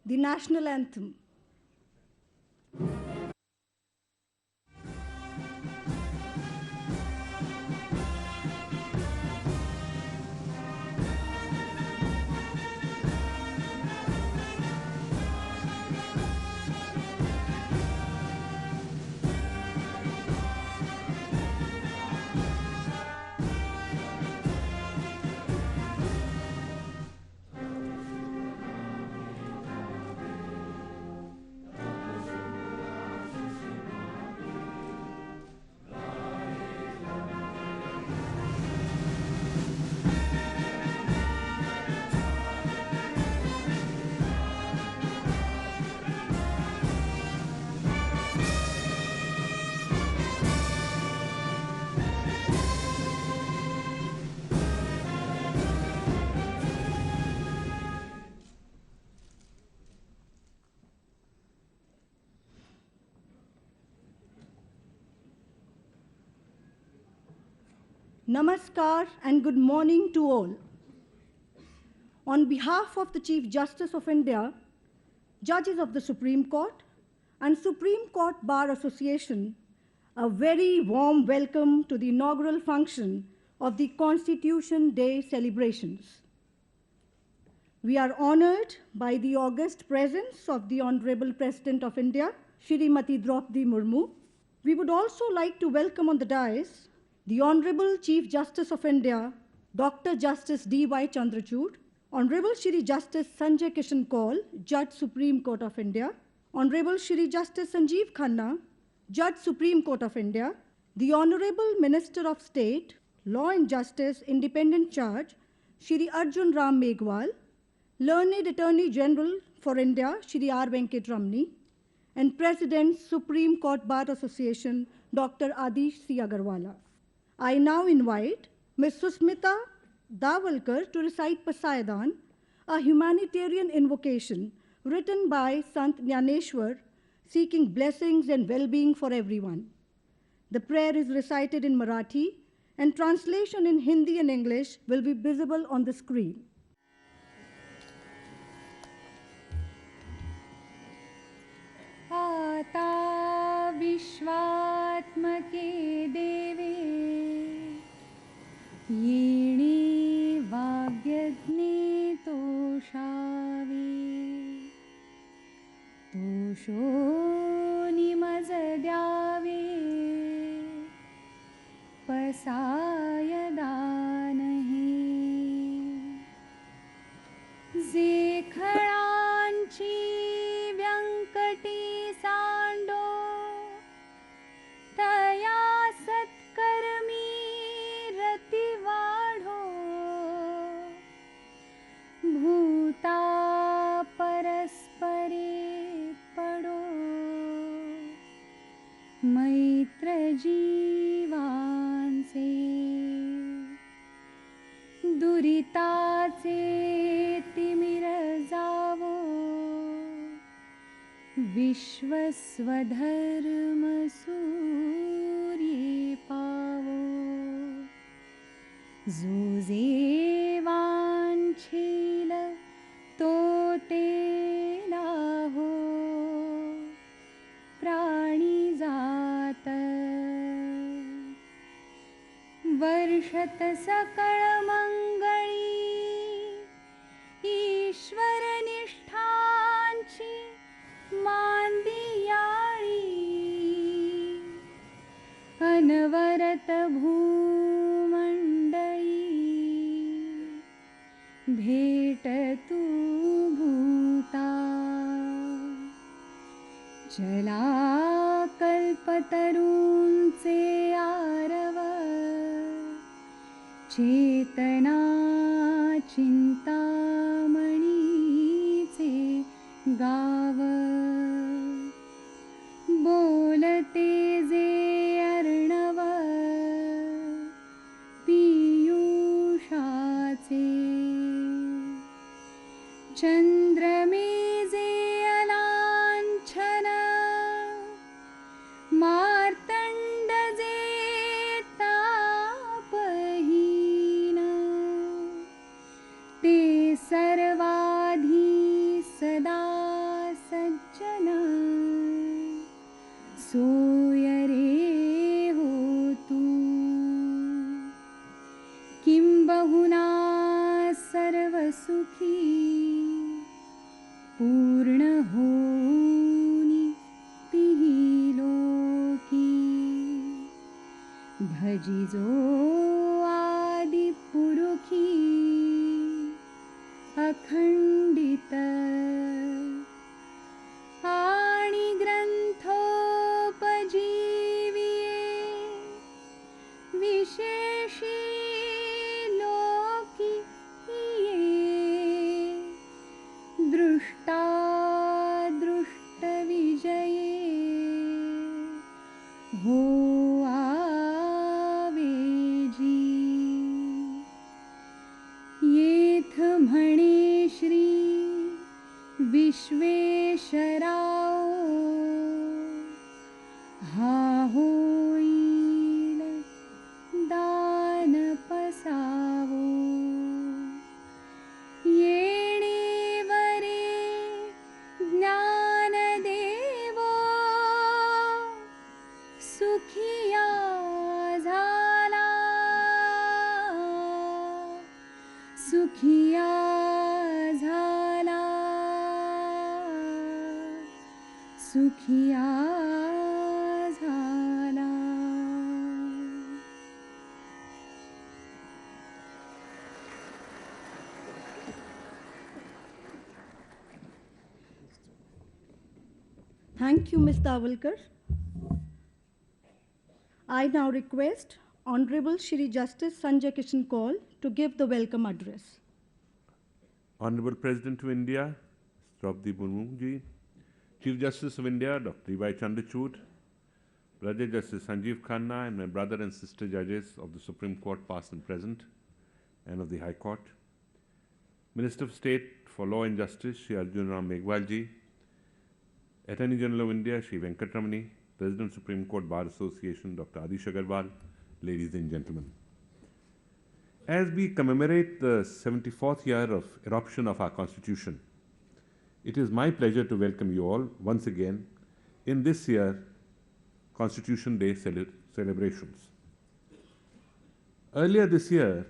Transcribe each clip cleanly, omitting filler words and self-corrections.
the national anthem. Namaskar and good morning to all. On behalf of the Chief Justice of India, judges of the Supreme Court and Supreme Court Bar Association, a very warm welcome to the inaugural function of the Constitution Day celebrations. We are honored by the august presence of the Honorable President of India, Shrimati Draupadi Murmu. We would also like to welcome on the dais the Honorable Chief Justice of India, Dr. Justice D.Y. Chandrachud, Honorable Shri Justice Sanjay Kishan Kaul, Judge Supreme Court of India, Honorable Shri Justice Sanjeev Khanna, Judge Supreme Court of India, the Honorable Minister of State, Law and Justice, Independent Judge, Shri Arjun Ram Meghwal, Learned Attorney General for India, Shri R. Venkat Ramani, and President, Supreme Court Bar Association, Dr. Adish C. Agarwala. I now invite Ms. Susmita Davalkar to recite Pasayadan, a humanitarian invocation written by Sant Jnaneshwar, seeking blessings and well-being for everyone. The prayer is recited in Marathi, and translation in Hindi and English will be visible on the screen. आता विश्वात्मके देवे येणी वाग्यज्ञे तोषावे तोषो निमज द्यावे पसायदानहि जे खळांची व्यंकटी सांडो तया सत्कर्मी रती वाढो भूता परस्परे पडो मैत्र जीवांचे दुरिताचे तिमिर जावो विश्वस्वधर्म सूर्ये पावो जो जे वांछील तो तेला हो प्राणी जात वर्षत सकळ मंगळी ईश्वर निष्ठांची मांदियाळी अनवरत भूमंडळी भेट तू भूता चला कल्पतरूंचे आरव चेतना चिंतामणीचे गाव बोलते जे अर्णव पीयूषाचे चंद्रमे जे अलांछन मार्तंड जे तापहीन ते सर्वाधी सदा किञ्चन सोयरे होतु किं बहुना सर्वसुखी पूर्णहोनि तिः लोकी भजिजो आदिपुरुखी अखण्डित आणि ग्रंथोपजीविये विशेषी लोकी ये दृष्टा दृष्टविजये हो आवेजी येथ म्हणे श्री विश्वेश्वराव हा होईल दान पसावो येणेवरे ज्ञानदेवो सुखिया झाला सुखिया झाला सुखिया झाला. Thank you, Ms. Dawalkar. I now request Honorable Shri Justice Sanjay Kishan Kaul to give the welcome address. Honorable President of India, Draupadi Murmu ji, Chief Justice of India, Dr. E.Y. Chandrachud, Brother Justice Sanjeev Khanna, and my brother and sister judges of the Supreme Court, past and present, and of the High Court, Minister of State for Law and Justice, Shri Arjun Ram Meghwal ji, Attorney General of India, Shri Venkatramani, President Supreme Court Bar Association, Dr. Adish Agarwal, ladies and gentlemen. As we commemorate the 74th year of adoption of our Constitution, it is my pleasure to welcome you all once again in this year's Constitution Day celebrations. Earlier this year,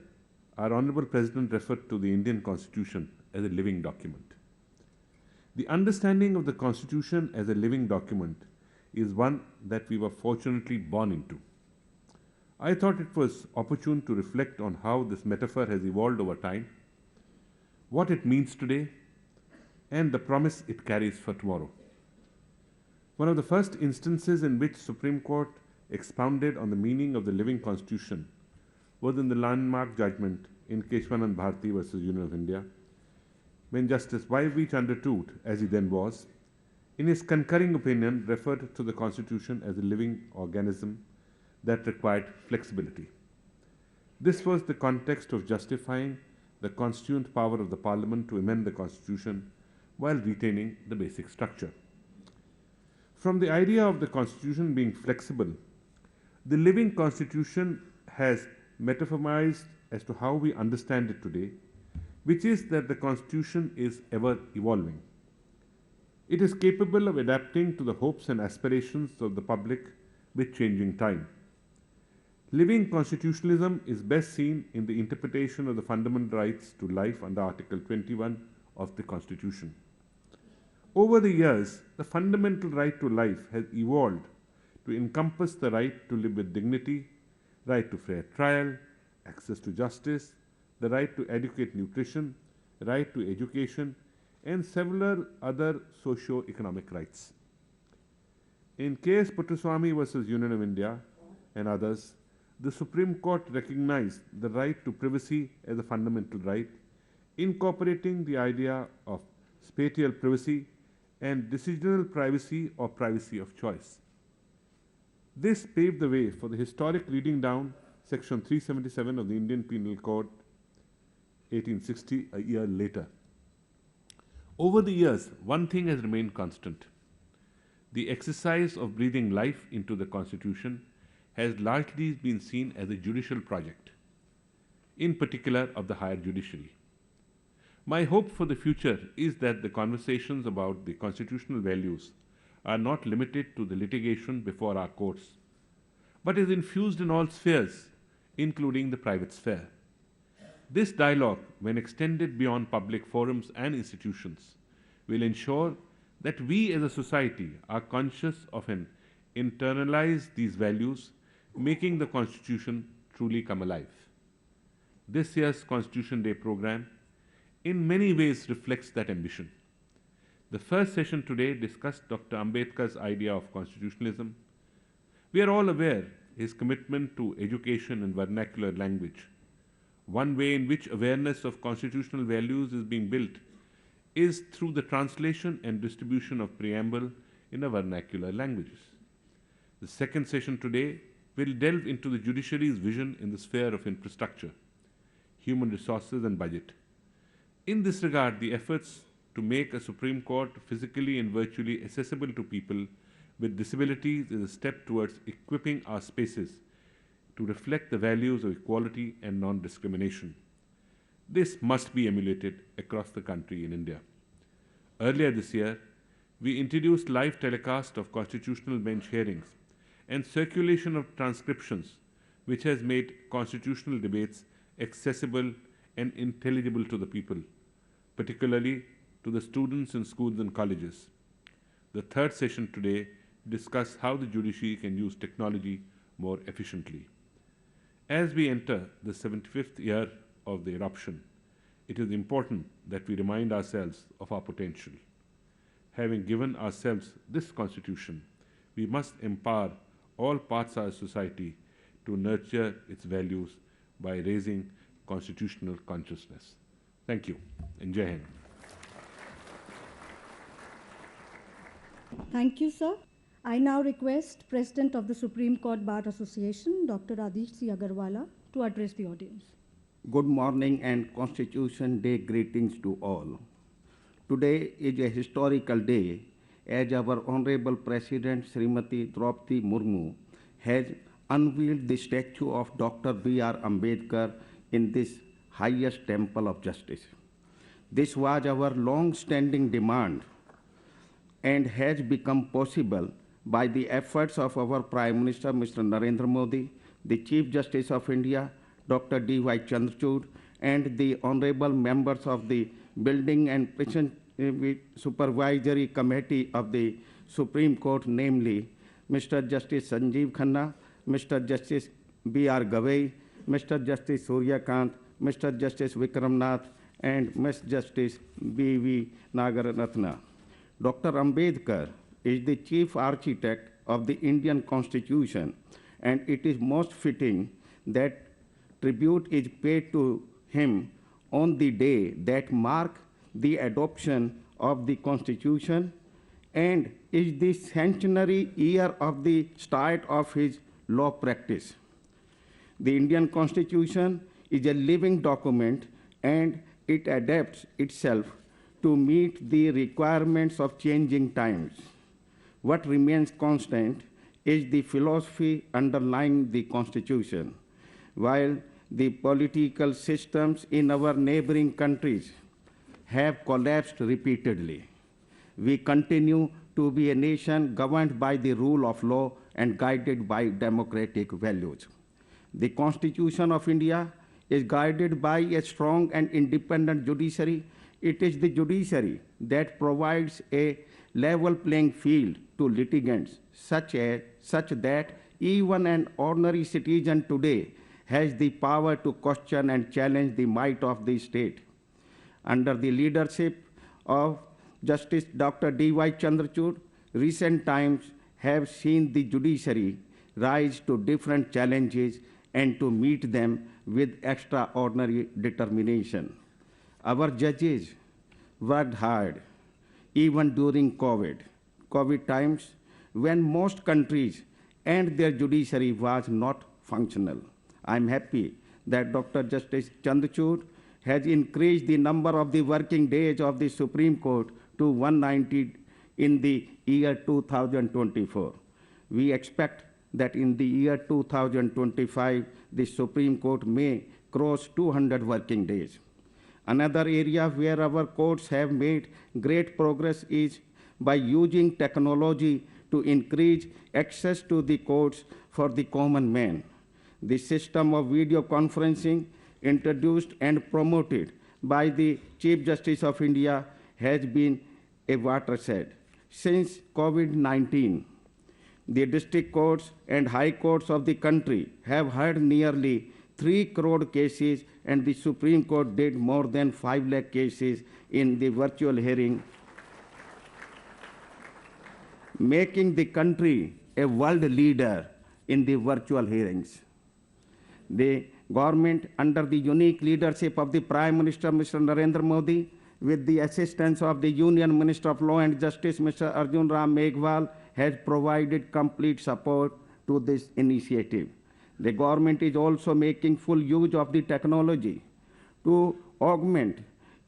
our Honorable President referred to the Indian Constitution as a living document. The understanding of the Constitution as a living document is one that we were fortunately born into. I thought it was opportune to reflect on how this metaphor has evolved over time, what it means today, and the promise it carries for tomorrow. One of the first instances in which Supreme Court expounded on the meaning of the living Constitution was in the landmark judgment in Prasar Bharati versus Union of India, when Justice Y.V. Chandrachud, as he then was, in his concurring opinion referred to the Constitution as a living organism that required flexibility. This was the context of justifying the constituent power of the Parliament to amend the Constitution while retaining the basic structure. From the idea of the Constitution being flexible, the living Constitution has metamorphosed as to how we understand it today, which is that the Constitution is ever evolving. It is capable of adapting to the hopes and aspirations of the public with changing time. Living constitutionalism is best seen in the interpretation of the fundamental rights to life under Article 21 of the Constitution. Over the years, the fundamental right to life has evolved to encompass the right to live with dignity, right to fair trial, access to justice, the right to adequate nutrition, right to education, and several other socio-economic rights. In K.S. Puttaswamy versus Union of India and others, the Supreme Court recognized the right to privacy as a fundamental right, incorporating the idea of spatial privacy and decisional privacy or privacy of choice. This paved the way for the historic reading down Section 377 of the Indian Penal Code, 1860, a year later. Over the years, one thing has remained constant. The exercise of breathing life into the Constitution has largely been seen as a judicial project, in particular of the higher judiciary. My hope for the future is that the conversations about the constitutional values are not limited to the litigation before our courts, but is infused in all spheres, including the private sphere. This dialogue, when extended beyond public forums and institutions, will ensure that we as a society are conscious of and internalize these values, making the Constitution truly come alive. This year's Constitution Day program in many ways reflects that ambition. The first session today discussed Dr. Ambedkar's idea of constitutionalism. We are all aware his commitment to education and vernacular language. One way in which awareness of constitutional values is being built is through the translation and distribution of preamble in the vernacular languages. The second session today will delve into the judiciary's vision in the sphere of infrastructure, human resources and budget. In this regard, the efforts to make a Supreme Court physically and virtually accessible to people with disabilities is a step towards equipping our spaces to reflect the values of equality and non-discrimination. This must be emulated across the country in India. Earlier this year, we introduced live telecast of constitutional bench hearings and circulation of transcriptions, which has made constitutional debates accessible and intelligible to the people, particularly to the students in schools and colleges. The third session today discusses how the judiciary can use technology more efficiently. As we enter the 75th year of the eruption, it is important that we remind ourselves of our potential. Having given ourselves this constitution, we must empower all parts of our society to nurture its values by raising constitutional consciousness. Thank you, and Jai Hind. Thank you, sir. I now request President of the Supreme Court Bar Association, Dr. Adish C. Agarwala, to address the audience. Good morning and Constitution Day greetings to all. Today is a historical day as our Honorable President Srimati Draupadi Murmu has unveiled the statue of Dr. B.R. Ambedkar in this highest temple of justice. This was our long-standing demand and has become possible by the efforts of our Prime Minister, Mr. Narendra Modi, the Chief Justice of India, Dr. D.Y. Chandrachud, and the honorable members of the Building and Prison Supervisory Committee of the Supreme Court, namely Mr. Justice Sanjeev Khanna, Mr. Justice B.R. Gavai, Mr. Justice Surya Kant, Mr. Justice Vikram Nath, and Ms. Justice B.V. Nagaratna. Dr. Ambedkar is the chief architect of the Indian Constitution, and it is most fitting that tribute is paid to him on the day that marks the adoption of the Constitution and is the centenary year of the start of his law practice. The Indian Constitution is a living document and it adapts itself to meet the requirements of changing times. What remains constant is the philosophy underlying the Constitution. While the political systems in our neighboring countries have collapsed repeatedly, we continue to be a nation governed by the rule of law and guided by democratic values. The Constitution of India is guided by a strong and independent judiciary. It is the judiciary that provides a level playing field to litigants such that even an ordinary citizen today has the power to question and challenge the might of the state. Under the leadership of Justice Dr. D.Y. Chandrachud, recent times have seen the judiciary rise to different challenges and to meet them with extraordinary determination. Our judges worked hard, even during COVID times, when most countries and their judiciary was not functional. I'm happy that Dr. Justice Chandrachud has increased the number of the working days of the Supreme Court to 190 in the year 2024. We expect that in the year 2025, the Supreme Court may cross 200 working days. Another area where our courts have made great progress is by using technology to increase access to the courts for the common man. The system of video conferencing introduced and promoted by the Chief Justice of India has been a watershed. Since COVID-19, the district courts and high courts of the country have heard nearly 3 crore cases, and the Supreme Court did more than 5 lakh cases in the virtual hearing, making the country a world leader in the virtual hearings. The government, under the unique leadership of the Prime Minister, Mr. Narendra Modi, with the assistance of the Union Minister of Law and Justice, Mr. Arjun Ram Meghwal, has provided complete support to this initiative. The government is also making full use of the technology to augment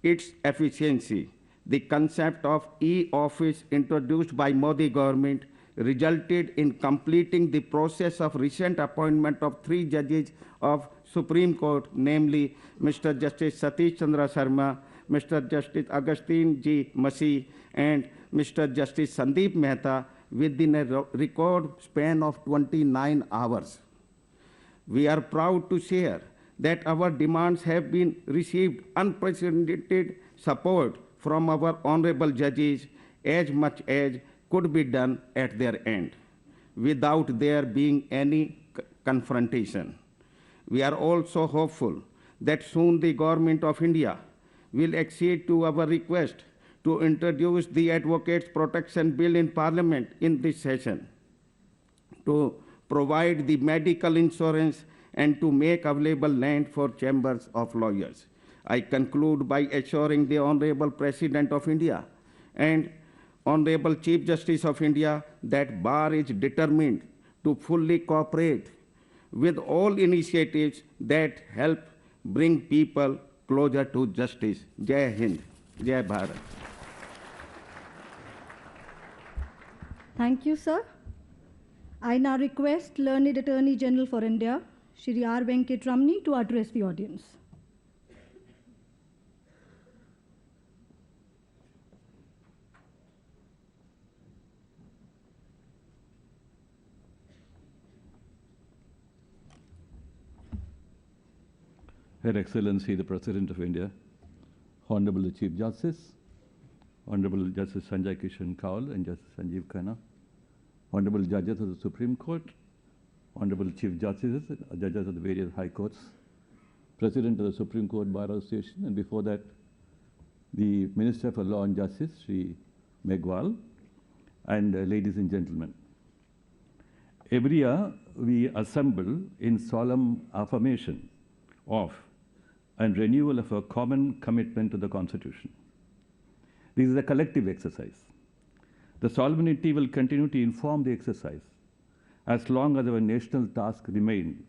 its efficiency. The concept of e-office introduced by Modi government resulted in completing the process of recent appointment of 3 judges of Supreme Court, namely Mr. Justice Satish Chandra Sharma, Mr. Justice Agustin G. Masih, and Mr. Justice Sandeep Mehta within a record span of 29 hours. We are proud to share that our demands have been received unprecedented support from our honorable judges, as much as could be done at their end, without there being any confrontation. We are also hopeful that soon the Government of India will accede to our request to introduce the Advocates Protection Bill in Parliament in this session, to provide the medical insurance, and to make available land for chambers of lawyers. I conclude by assuring the Honorable President of India and Honorable Chief Justice of India that Bar is determined to fully cooperate with all initiatives that help bring people closer to justice. Jai Hind, Jai Bharat. Thank you, sir. I now request Learned Attorney General for India, Shri R. Venkat Ramani, to address the audience. Her Excellency, the President of India, Honorable the Chief Justice, Honorable Justice Sanjay Kishan Kaul and Justice Sanjeev Khanna, Honorable Judges of the Supreme Court, Honorable Chief Justices, Judges of the various High Courts, President of the Supreme Court Bar Association, and before that, the Minister for Law and Justice, Sri Meghwal, and ladies and gentlemen. Every year, we assemble in solemn affirmation of and renewal of a common commitment to the Constitution. This is a collective exercise. The solemnity will continue to inform the exercise as long as our national tasks remain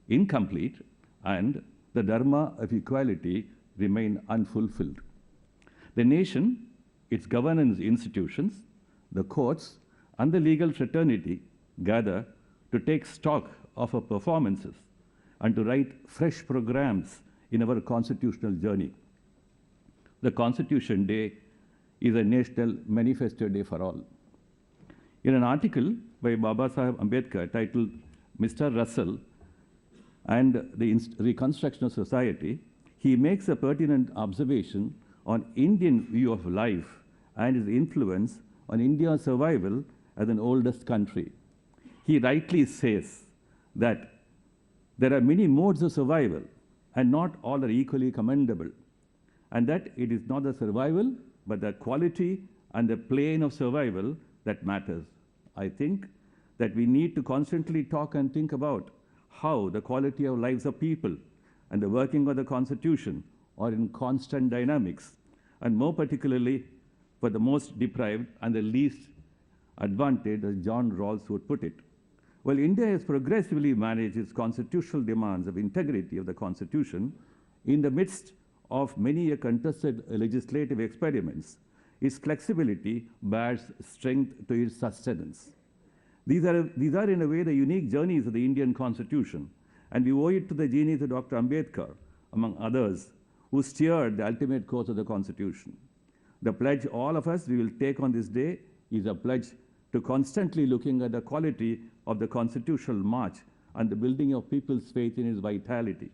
incomplete and the dharma of equality remain unfulfilled. The nation, its governance institutions, the courts, and the legal fraternity gather to take stock of our performances and to write fresh programs in our constitutional journey. The Constitution Day is a national manifesto day for all. In an article by Baba Sahib Ambedkar titled Mr. Russell and the Reconstruction of Society, he makes a pertinent observation on Indian view of life and its influence on India's survival as an oldest country. He rightly says that there are many modes of survival and not all are equally commendable, and that it is not the survival but the quality and the plane of survival that matters. I think that we need to constantly talk and think about how the quality of lives of people and the working of the Constitution are in constant dynamics, and more particularly for the most deprived and the least advantaged, as John Rawls would put it. While India has progressively managed its constitutional demands of integrity of the Constitution in the midst of many contested legislative experiments, its flexibility bears strength to its sustenance. These are in a way the unique journeys of the Indian Constitution, and we owe it to the genius of Dr. Ambedkar, among others, who steered the ultimate course of the Constitution. The pledge all of us we will take on this day is a pledge to constantly looking at the quality of the constitutional march and the building of people's faith in its vitality.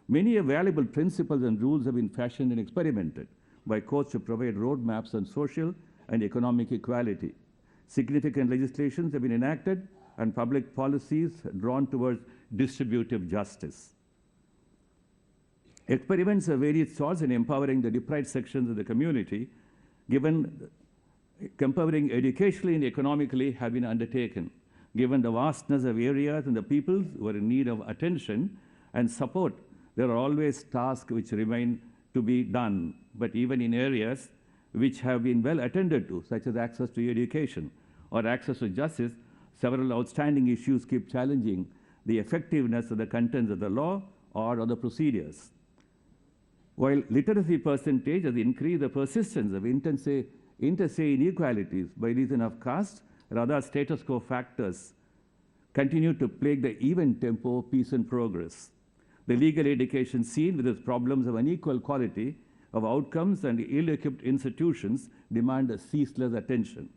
Many valuable principles and rules have been fashioned and experimented by courts to provide roadmaps on social and economic equality. Significant legislations have been enacted and public policies drawn towards distributive justice. Experiments of various sorts in empowering the deprived sections of the community, empowering educationally and economically, have been undertaken. Given the vastness of areas and the peoples who are in need of attention and support, there are always tasks which remain to be done. But even in areas which have been well attended to, such as access to education or access to justice, several outstanding issues keep challenging the effectiveness of the contents of the law or of the procedures. While literacy percentage has increased, the persistence of interstate inequalities by reason of caste or other status quo factors continue to plague the even tempo peace and progress. The legal education scene, with its problems of unequal quality of outcomes and ill-equipped institutions, demand a ceaseless attention.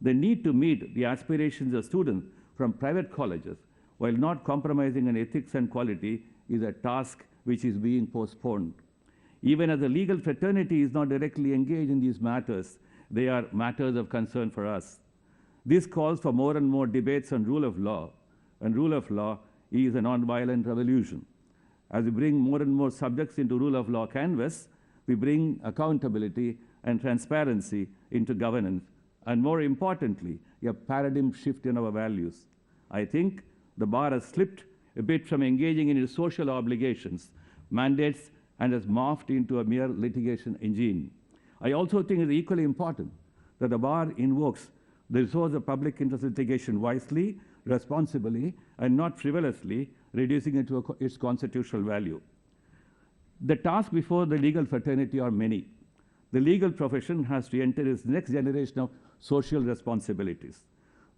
The need to meet the aspirations of students from private colleges while not compromising on ethics and quality is a task which is being postponed. Even as the legal fraternity is not directly engaged in these matters, they are matters of concern for us. This calls for more and more debates on rule of law, and rule of law is a non-violent revolution. As we bring more and more subjects into rule of law canvas, we bring accountability and transparency into governance, and more importantly, a paradigm shift in our values. I think the bar has slipped a bit from engaging in its social obligations, mandates, and has morphed into a mere litigation engine. I also think it's equally important that the bar invokes the resource of public interest litigation wisely, responsibly, and not frivolously, reducing it to its constitutional value. The tasks before the legal fraternity are many. The legal profession has to enter its next generation of social responsibilities.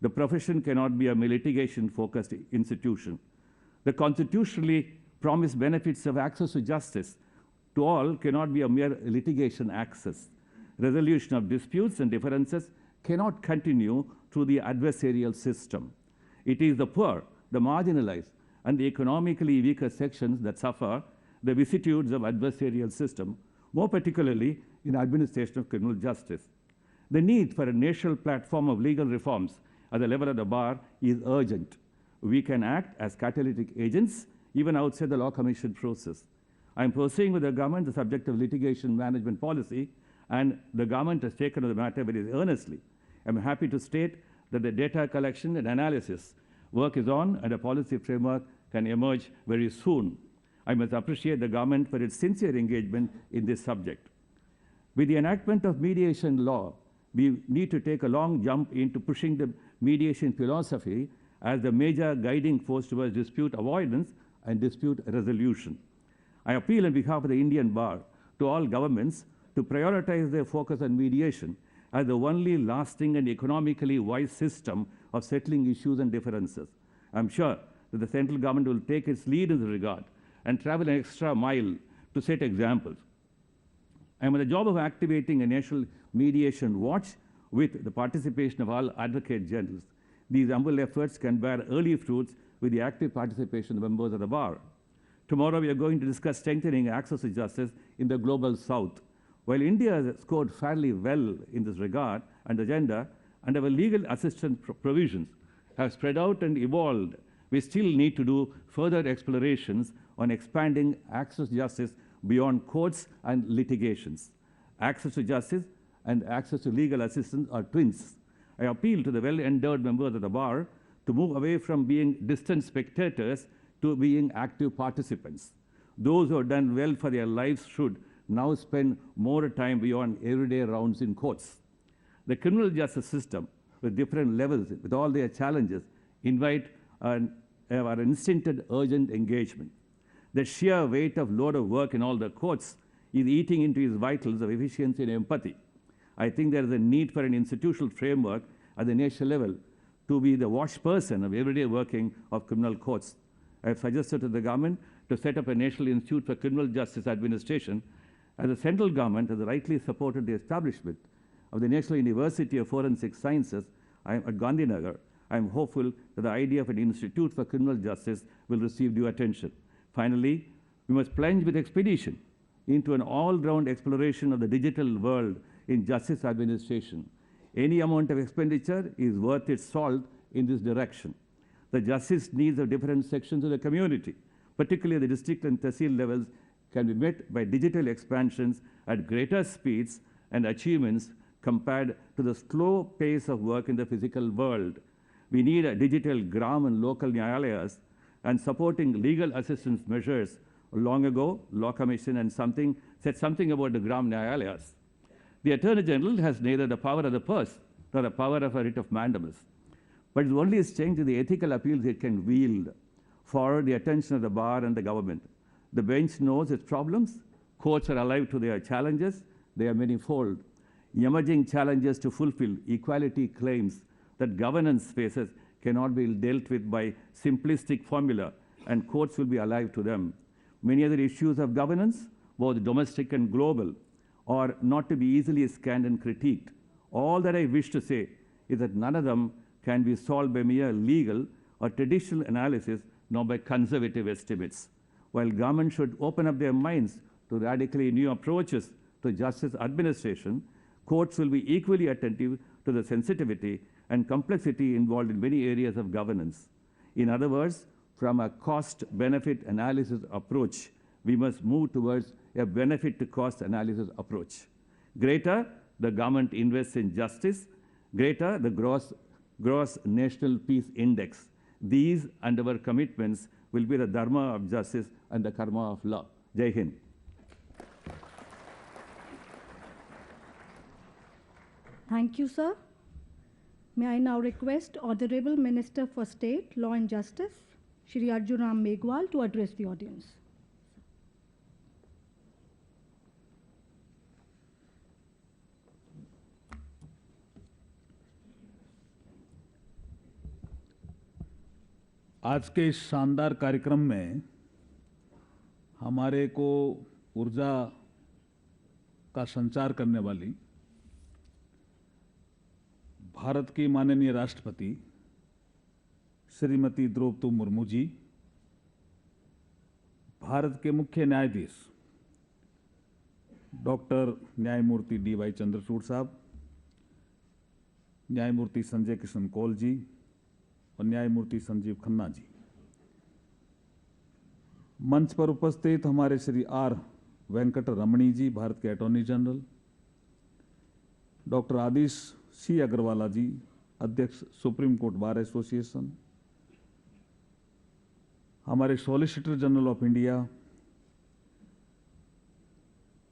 The profession cannot be a litigation-focused institution. The constitutionally promised benefits of access to justice to all cannot be a mere litigation access. Resolution of disputes and differences cannot continue through the adversarial system. It is the poor, the marginalized, and the economically weaker sections that suffer the vicissitudes of adversarial system, more particularly in administration of criminal justice. The need for a national platform of legal reforms at the level of the bar is urgent. We can act as catalytic agents even outside the Law Commission process. I am pursuing with the government the subject of litigation management policy, and the government has taken the matter very earnestly. I am happy to state that the data collection and analysis work is on, and a policy framework can emerge very soon. I must appreciate the government for its sincere engagement in this subject. With the enactment of mediation law, we need to take a long jump into pushing the mediation philosophy as the major guiding force towards dispute avoidance and dispute resolution. I appeal on behalf of the Indian Bar to all governments to prioritize their focus on mediation as the only lasting and economically wise system of settling issues and differences. I'm sure that the central government will take its lead in this regard and travel an extra mile to set examples. I am on the job of activating a national mediation watch with the participation of all advocate generals. These humble efforts can bear early fruits with the active participation of members of the bar. Tomorrow we are going to discuss strengthening access to justice in the global south. While India has scored fairly well in this regard and agenda, and our legal assistance provisions have spread out and evolved, we still need to do further explorations on expanding access to justice beyond courts and litigations. Access to justice and access to legal assistance are twins. I appeal to the well-endowed members of the bar to move away from being distant spectators to being active participants. Those who have done well for their lives should now spend more time beyond everyday rounds in courts. The criminal justice system, with different levels, with all their challenges, invite our instinctive urgent engagement. The sheer weight of load of work in all the courts is eating into its vitals of efficiency and empathy. I think there is a need for an institutional framework at the national level to be the watch person of everyday working of criminal courts. I have suggested to the government to set up a National Institute for Criminal Justice Administration, as the central government has rightly supported the establishment of the National University of Forensic Sciences at Gandhinagar, I am hopeful that the idea of an Institute for Criminal Justice will receive due attention. Finally, we must plunge with expedition into an all-round exploration of the digital world in justice administration. Any amount of expenditure is worth its salt in this direction. The justice needs of different sections of the community, particularly at the district and tehsil levels, can be met by digital expansions at greater speeds and achievements compared to the slow pace of work in the physical world. We need a digital gram and local nyayalayas and supporting legal assistance measures. Long ago, Law Commission and said something about the gram nyayalayas. The Attorney General has neither the power of the purse nor the power of a writ of mandamus, but it only is changed to the ethical appeals it can wield for the attention of the bar and the government. The bench knows its problems. Courts are alive to their challenges. They are manifold. Emerging challenges to fulfill equality claims that governance faces cannot be dealt with by simplistic formula, and courts will be alive to them. Many other issues of governance, both domestic and global, are not to be easily scanned and critiqued. All that I wish to say is that none of them can be solved by mere legal or traditional analysis, nor by conservative estimates. While government should open up their minds to radically new approaches to justice administration, courts will be equally attentive to the sensitivity and complexity involved in many areas of governance. In other words, from a cost-benefit analysis approach, we must move towards a benefit-to-cost analysis approach. Greater the government invests in justice, greater the gross national peace index. These and our commitments will be the dharma of justice and the karma of law. Jai Hind. Thank you, sir. May I now request Honorable Minister for State, Law and Justice, Shri Arjun Ram Meghwal, to address the audience. आज के इस शानदार कार्यक्रम में हमारे को ऊर्जा का संचार करने वाली भारत की माननीय राष्ट्रपति श्रीमती द्रौपदी मुर्मू जी, भारत के मुख्य न्यायाधीश डॉक्टर न्यायमूर्ति डी.वाई. चंद्रचूड़ साहब, न्यायमूर्ति संजय किशन कौल जी और न्यायमूर्ति संजीव खन्ना जी, मंच पर उपस्थित हमारे श्री आर वेंकट रमणी जी, भारत के attorney general, doctor Adish C Agarwala ji, अध्यक्ष सुप्रीम कोर्ट बार एसोसिएशन, हमारे solicitor general of India,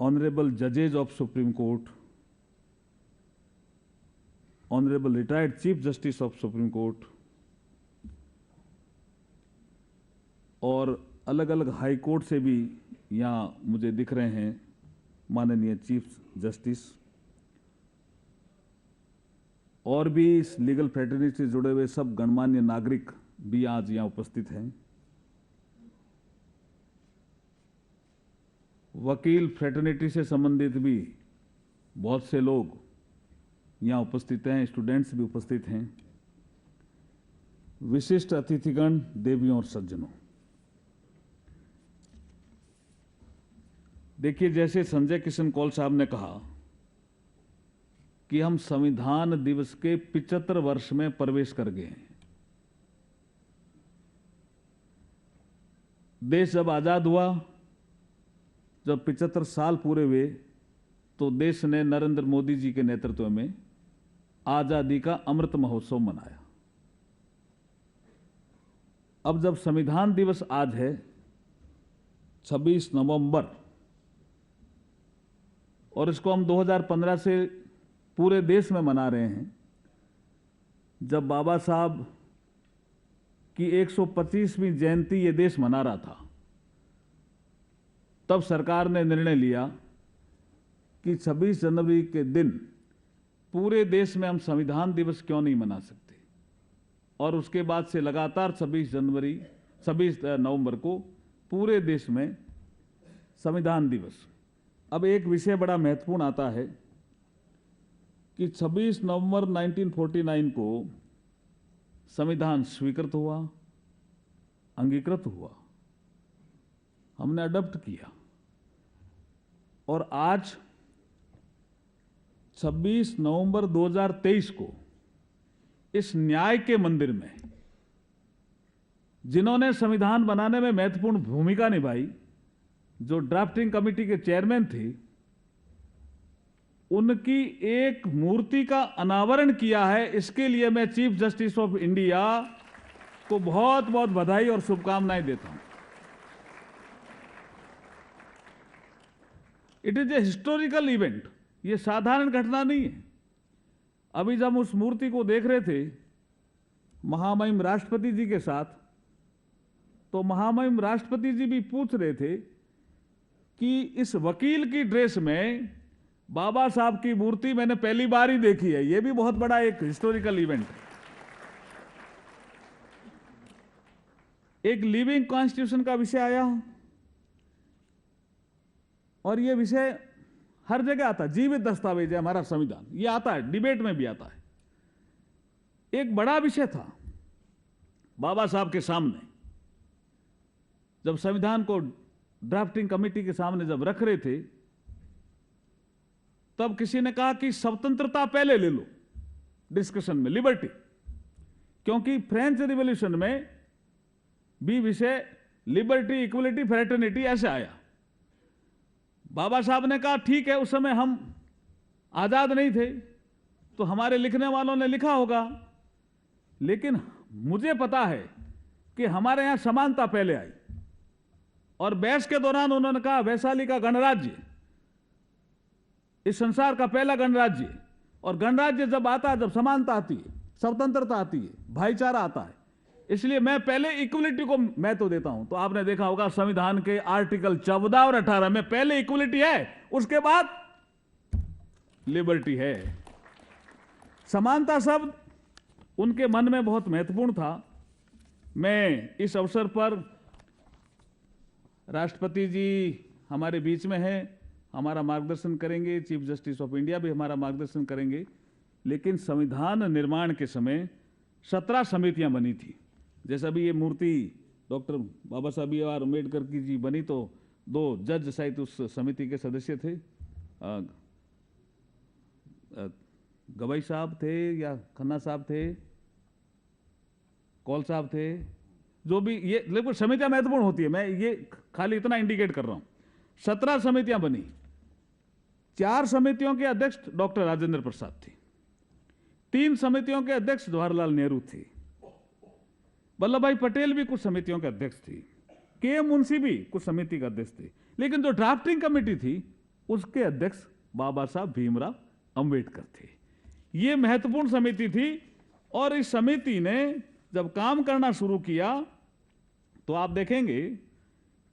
honourable जजेज of supreme court, honourable retired chief justice of supreme court और अलग अलग हाई कोर्ट से भी यहाँ मुझे दिख रहे हैं माननीय चीफ जस्टिस, और भी इस लीगल फ्रेटर्निटी से जुड़े हुए सब गणमान्य नागरिक भी आज यहाँ उपस्थित हैं। वकील फ्रेटर्निटी से संबंधित भी बहुत से लोग यहाँ उपस्थित हैं, स्टूडेंट्स भी उपस्थित हैं, विशिष्ट अतिथिगण, देवियों और सज्जनों। देखिए, जैसे संजय किशन कौल साहब ने कहा कि हम संविधान दिवस के 75 वर्ष में प्रवेश कर गए हैं। देश जब आजाद हुआ, जब 75 साल पूरे हुए, तो देश ने नरेंद्र मोदी जी के नेतृत्व में आजादी का अमृत महोत्सव मनाया। अब जब संविधान दिवस आज है 26 नवंबर, और इसको हम 2015 से पूरे देश में मना रहे हैं, जब बाबा साहब की 125वीं जयंती ये देश मना रहा था, तब सरकार ने निर्णय लिया कि 26 जनवरी के दिन पूरे देश में हम संविधान दिवस क्यों नहीं मना सकते। और उसके बाद से लगातार 26 नवंबर को पूरे देश में संविधान दिवस। अब एक विषय बड़ा महत्वपूर्ण आता है कि 26 नवंबर 1949 को संविधान स्वीकृत हुआ, अंगीकृत हुआ, हमने अडॉप्ट किया, और आज 26 नवंबर 2023 को इस न्याय के मंदिर में जिन्होंने संविधान बनाने में महत्वपूर्ण भूमिका निभाई, जो ड्राफ्टिंग कमेटी के चेयरमैन थे, उनकी एक मूर्ति का अनावरण किया है। इसके लिए मैं चीफ जस्टिस ऑफ इंडिया को बहुत बहुत बधाई और शुभकामनाएं देता हूं। It is a historical event, ये साधारण घटना नहीं है। अभी जब हम उस मूर्ति को देख रहे थे महामहिम राष्ट्रपति जी के साथ, तो महामहिम राष्ट्रपति जी भी पूछ रहे थे कि इस वकील की ड्रेस में बाबा साहब की मूर्ति मैंने पहली बार ही देखी है। यह भी बहुत बड़ा एक हिस्टोरिकल इवेंट है। एक लिविंग कॉन्स्टिट्यूशन का विषय आया, और यह विषय हर जगह आता है। जीवित दस्तावेज है हमारा संविधान, यह आता है, डिबेट में भी आता है। एक बड़ा विषय था बाबा साहब के सामने, जब संविधान को ड्राफ्टिंग कमेटी के सामने जब रख रहे थे, तब किसी ने कहा कि स्वतंत्रता पहले ले लो डिस्कशन में, लिबर्टी, क्योंकि फ्रेंच रिवॉल्यूशन में भी विषय लिबर्टी, इक्वलिटी, फ्रेटर्निटी ऐसे आया। बाबा साहब ने कहा ठीक है, उस समय हम आजाद नहीं थे तो हमारे लिखने वालों ने लिखा होगा, लेकिन मुझे पता है कि हमारे यहां समानता पहले आई। और बहस के दौरान उन्होंने कहा वैशाली का गणराज्य इस संसार का पहला गणराज्य, और गणराज्य जब आता है, जब समानता आती है, स्वतंत्रता आती है, भाईचारा आता है, इसलिए मैं पहले इक्वलिटी को महत्व देता हूं। तो आपने देखा होगा संविधान के आर्टिकल 14 और 18 में पहले इक्वलिटी है, उसके बाद लिबर्टी है। समानता शब्द उनके मन में बहुत महत्वपूर्ण था। मैं इस अवसर पर, राष्ट्रपति जी हमारे बीच में हैं, हमारा मार्गदर्शन करेंगे, चीफ जस्टिस ऑफ इंडिया भी हमारा मार्गदर्शन करेंगे, लेकिन संविधान निर्माण के समय 17 समितियां बनी थी। जैसा भी ये मूर्ति डॉक्टर बाबा साहब बी आर अम्बेडकर की जी बनी, तो 2 जज शायद उस समिति के सदस्य थे, गवाई साहब थे या खन्ना साहब थे, कौल साहब थे, जो भी, ये लेकिन समितियां महत्वपूर्ण होती है, मैं ये खाली इतना इंडिकेट कर रहा हूं। 17 समितियां बनी। 4 समितियों के अध्यक्ष डॉक्टर राजेंद्र प्रसाद थे, 3 समितियों के अध्यक्ष जवाहरलाल नेहरू थे, वल्लभ भाई पटेल भी कुछ समितियों के अध्यक्ष थे, के मुंशी भी कुछ समिति के अध्यक्ष थे, लेकिन जो ड्राफ्टिंग कमेटी थी उसके अध्यक्ष बाबा साहब भीमराव अंबेडकर थे। यह महत्वपूर्ण समिति थी, और इस समिति ने जब काम करना शुरू किया तो आप देखेंगे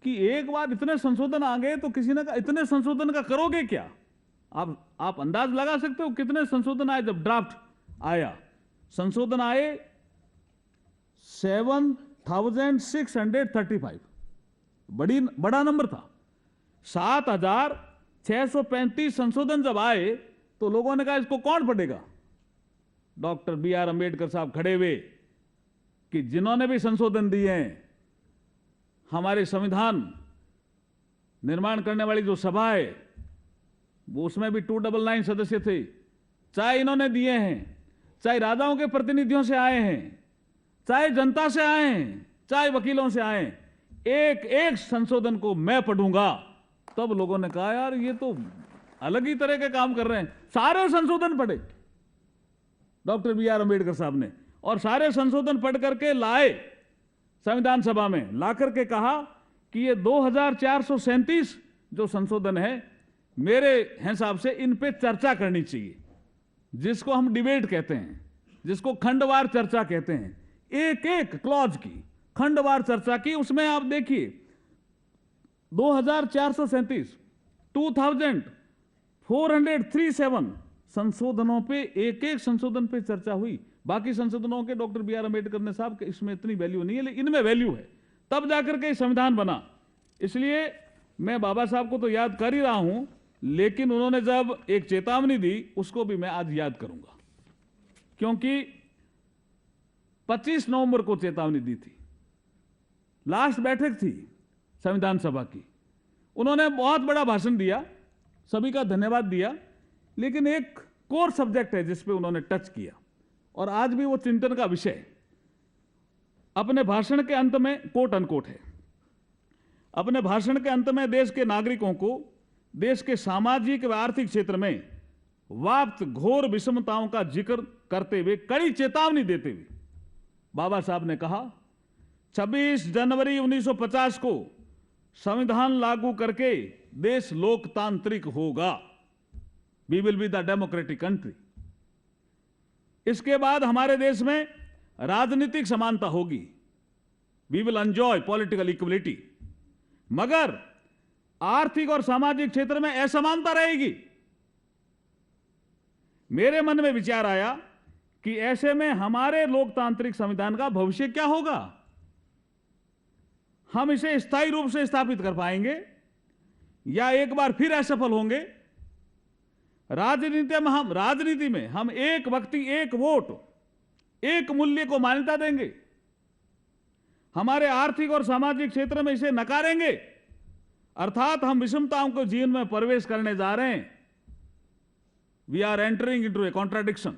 कि एक बार इतने संशोधन आ गए, तो किसी ने कहा इतने संशोधन का करोगे क्या? आप अंदाज लगा सकते हो कितने संशोधन आए। जब ड्राफ्ट आया, संशोधन आए 7,635, बड़ा नंबर था। 7,635 संशोधन जब आए तो लोगों ने कहा इसको कौन पढ़ेगा? डॉक्टर बी आर अम्बेडकर साहब खड़े हुए कि जिन्होंने भी संशोधन दिए हैं, हमारे संविधान निर्माण करने वाली जो सभा है वो, उसमें भी 299 सदस्य थे, चाहे इन्होंने दिए हैं, चाहे राजाओं के प्रतिनिधियों से आए हैं, चाहे जनता से आए हैं, चाहे वकीलों से आए, एक एक संशोधन को मैं पढ़ूंगा। तब लोगों ने कहा यार ये तो अलग ही तरह के काम कर रहे हैं। सारे संशोधन पढ़े डॉक्टर बी आर अम्बेडकर साहब ने, और सारे संशोधन पढ़ करके लाए संविधान सभा में, ला करके कहा कि ये 2437 जो संशोधन है, मेरे हिसाब से इन पे चर्चा करनी चाहिए, जिसको हम डिबेट कहते हैं, जिसको खंडवार चर्चा कहते हैं। एक एक क्लॉज की खंडवार चर्चा की। उसमें आप देखिए 2437, 2437 संशोधनों पे, एक एक संशोधन पे चर्चा हुई। बाकी संशोधनों के डॉक्टर बी आर अम्बेडकर ने साहब इसमें इतनी वैल्यू नहीं है, लेकिन इनमें वैल्यू है। तब जाकर के संविधान बना। इसलिए मैं बाबा साहब को तो याद कर ही रहा हूं, लेकिन उन्होंने जब एक चेतावनी दी उसको भी मैं आज याद करूंगा, क्योंकि 25 नवंबर को चेतावनी दी थी, लास्ट बैठक थी संविधान सभा की। उन्होंने बहुत बड़ा भाषण दिया, सभी का धन्यवाद दिया, लेकिन एक कोर सब्जेक्ट है जिस पे उन्होंने टच किया और आज भी वो चिंतन का विषय अपने भाषण के अंत में कोट अनकोट है। अपने भाषण के अंत में देश के नागरिकों को देश के सामाजिक व आर्थिक क्षेत्र में व्याप्त घोर विषमताओं का जिक्र करते हुए कड़ी चेतावनी देते हुए बाबा साहब ने कहा, 26 जनवरी 1950 को संविधान लागू करके देश लोकतांत्रिक होगा। We will be the democratic country. इसके बाद हमारे देश में राजनीतिक समानता होगी। We will enjoy political equality. मगर आर्थिक और सामाजिक क्षेत्र में असमानता रहेगी। मेरे मन में विचार आया कि ऐसे में हमारे लोकतांत्रिक संविधान का भविष्य क्या होगा? हम इसे स्थायी रूप से स्थापित कर पाएंगे या एक बार फिर असफल होंगे? राजनीति में हम एक व्यक्ति एक वोट एक मूल्य को मान्यता देंगे, हमारे आर्थिक और सामाजिक क्षेत्र में इसे नकारेंगे, अर्थात हम विषमताओं को जीवन में प्रवेश करने जा रहे हैं। We are entering into a contradiction.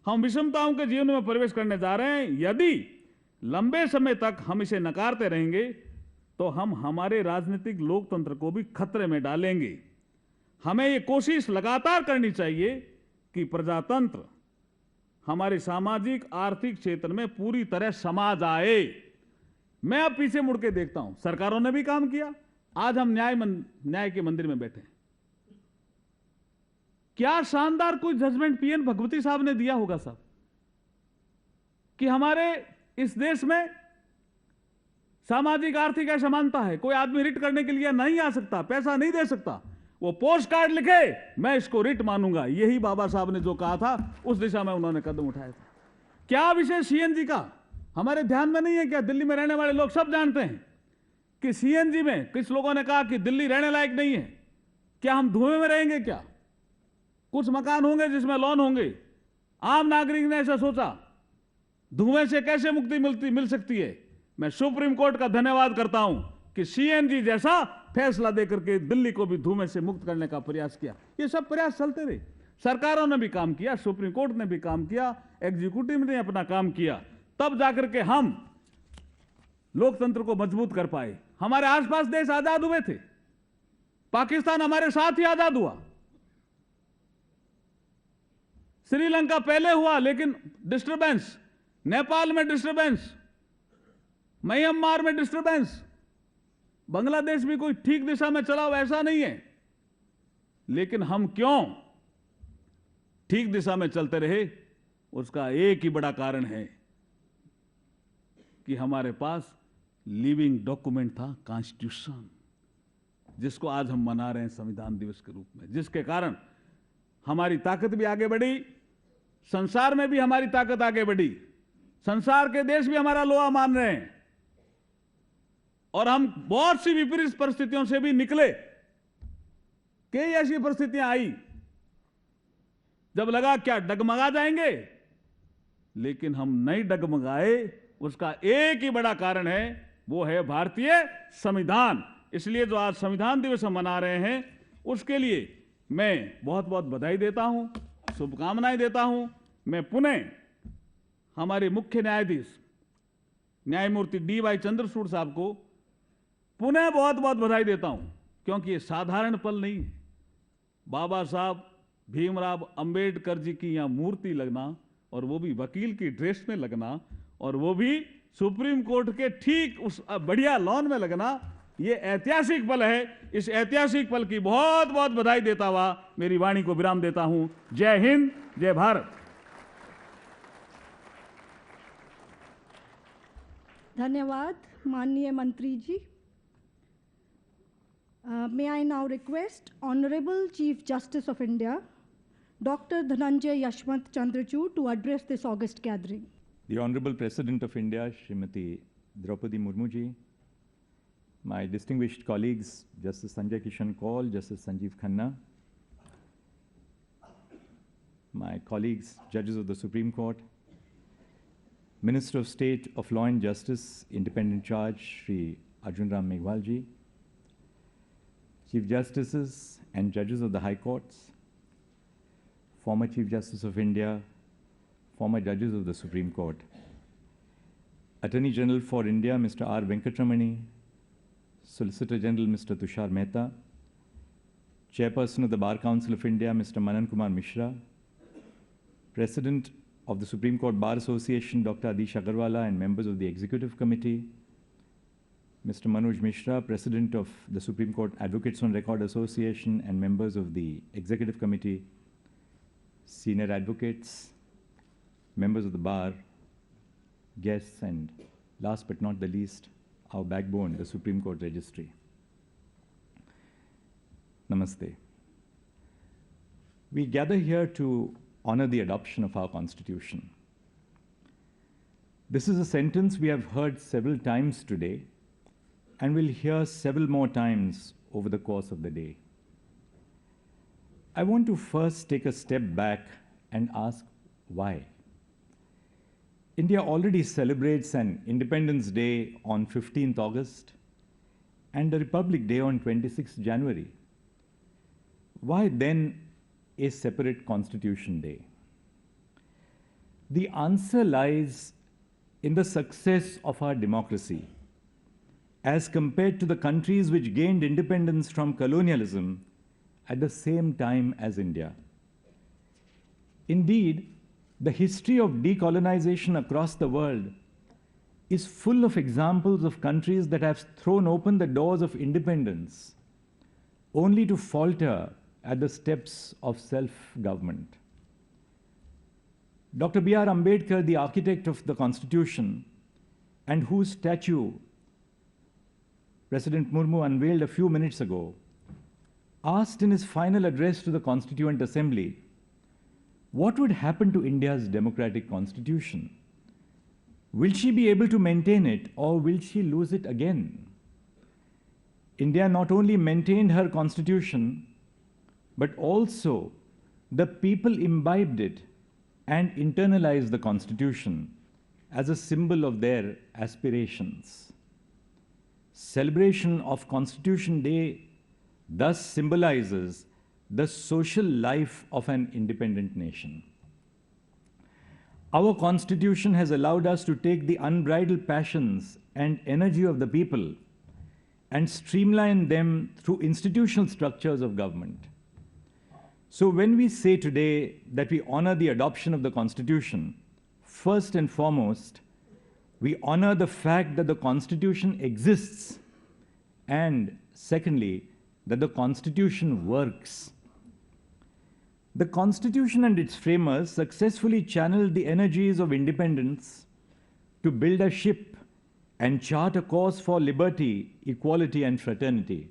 हम विषमताओं के जीवन में प्रवेश करने जा रहे हैं। यदि लंबे समय तक हम इसे नकारते रहेंगे तो हम हमारे राजनीतिक लोकतंत्र को भी खतरे में डालेंगे। हमें यह कोशिश लगातार करनी चाहिए कि प्रजातंत्र हमारे सामाजिक आर्थिक क्षेत्र में पूरी तरह समा जाए। मैं अब पीछे मुड़ के देखता हूं, सरकारों ने भी काम किया। आज हम न्याय के मंदिर में बैठे हैं। क्या शानदार कोई जजमेंट पीएन भगवती साहब ने दिया होगा साहब, कि हमारे इस देश में सामाजिक आर्थिक असमानता है, कोई आदमी रिट करने के लिए नहीं आ सकता, पैसा नहीं दे सकता, वो पोस्ट कार्ड लिखे मैं इसको रिट मानूंगा। यही बाबा साहब ने जो कहा था उस दिशा में उन्होंने कदम उठाया था। क्या विषय सीएनजी का हमारे ध्यान में नहीं है क्या? दिल्ली में रहने वाले लोग सब जानते हैं कि सीएनजी में कुछ लोगों ने कहा कि दिल्ली रहने लायक नहीं है। क्या हम धुएं में रहेंगे क्या? कुछ मकान होंगे जिसमें लॉन होंगे। आम नागरिक ने ऐसा सोचा, धुएं से कैसे मुक्ति मिल सकती है? मैं सुप्रीम कोर्ट का धन्यवाद करता हूं कि सीएनजी जैसा फैसला देकर के दिल्ली को भी धुएं से मुक्त करने का प्रयास किया। ये सब प्रयास चलते रहे। सरकारों ने भी काम किया, सुप्रीम कोर्ट ने भी काम किया, एग्जीक्यूटिव ने अपना काम किया, तब जाकर के हम लोकतंत्र को मजबूत कर पाए। हमारे आसपास देश आजाद हुए थे, पाकिस्तान हमारे साथ ही आजाद हुआ, श्रीलंका पहले हुआ लेकिन डिस्टर्बेंस, नेपाल में डिस्टर्बेंस, म्यांमार में डिस्टर्बेंस, बांग्लादेश भी कोई ठीक दिशा में चला हो ऐसा नहीं है। लेकिन हम क्यों ठीक दिशा में चलते रहे? उसका एक ही बड़ा कारण है कि हमारे पास लिविंग डॉक्यूमेंट था, कॉन्स्टिट्यूशन, जिसको आज हम मना रहे हैं संविधान दिवस के रूप में, जिसके कारण हमारी ताकत भी आगे बढ़ी, संसार में भी हमारी ताकत आगे बढ़ी, संसार के देश भी हमारा लोहा मान रहे हैं और हम बहुत सी विपरीत परिस्थितियों से भी निकले। कई ऐसी परिस्थितियां आई जब लगा क्या डगमगा जाएंगे, लेकिन हम नहीं डगमगाए। उसका एक ही बड़ा कारण है, वो है भारतीय संविधान। इसलिए जो आज संविधान दिवस हम मना रहे हैं उसके लिए मैं बहुत बहुत बधाई देता हूं, शुभकामनाएं देता हूं। मैं पुनः हमारे मुख्य न्यायाधीश न्यायमूर्ति डी.वाई. चंद्रचूड़ साहब को पुनः बहुत बहुत बधाई देता हूं, क्योंकि ये साधारण पल नहीं है। बाबा साहब भीमराव अंबेडकर जी की यहां मूर्ति लगना, और वो भी वकील की ड्रेस में लगना, और वो भी सुप्रीम कोर्ट के ठीक उस बढ़िया लॉन में लगना, ये ऐतिहासिक पल है। इस ऐतिहासिक पल की बहुत बहुत बधाई देता हुआ मेरी वाणी को विराम देता हूं। जय हिंद, जय भारत। धन्यवाद माननीय मंत्री जी। May I now request Honorable Chief Justice of India, Dr. Dhananjay Yashwant Chandrachud, to address this august gathering. The Honorable President of India, Srimati Draupadi Murmu ji, my distinguished colleagues, Justice Sanjay Kishan Kaul, Justice Sanjeev Khanna, my colleagues, judges of the Supreme Court, Minister of State of Law and Justice, Independent Charge, Shri Arjun Ram Meghwalji, Chief Justices and judges of the High Courts, former Chief Justice of India, former judges of the Supreme Court, Attorney General for India, Mr. R. Venkatramani, Solicitor General, Mr. Tushar Mehta, Chairperson of the Bar Council of India, Mr. Manan Kumar Mishra, President of the Supreme Court Bar Association, Dr. Adish Agarwala, and members of the Executive Committee, Mr. Manoj Mishra, President of the Supreme Court Advocates on Record Association, and members of the Executive Committee, senior advocates, members of the bar, guests, and last but not the least, our backbone, the Supreme Court Registry. Namaste. We gather here to honor the adoption of our Constitution. This is a sentence we have heard several times today and will hear several more times over the course of the day. I want to first take a step back and ask why. India already celebrates an Independence Day on 15th August and a Republic Day on 26th January. Why then a separate Constitution Day? The answer lies in the success of our democracy as compared to the countries which gained independence from colonialism at the same time as India. Indeed, the history of decolonization across the world is full of examples of countries that have thrown open the doors of independence only to falter at the steps of self-government. Dr. B.R. Ambedkar, the architect of the Constitution, and whose statue President Murmu unveiled a few minutes ago, asked in his final address to the Constituent Assembly, what would happen to India's democratic constitution? Will she be able to maintain it, or will she lose it again? India not only maintained her constitution, but also the people imbibed it and internalized the constitution as a symbol of their aspirations. Celebration of Constitution Day thus symbolizes the social life of an independent nation. Our Constitution has allowed us to take the unbridled passions and energy of the people and streamline them through institutional structures of government. So when we say today that we honor the adoption of the Constitution, first and foremost, we honor the fact that the Constitution exists, and secondly, that the Constitution works. The Constitution and its framers successfully channeled the energies of independence to build a ship and chart a course for liberty, equality, and fraternity.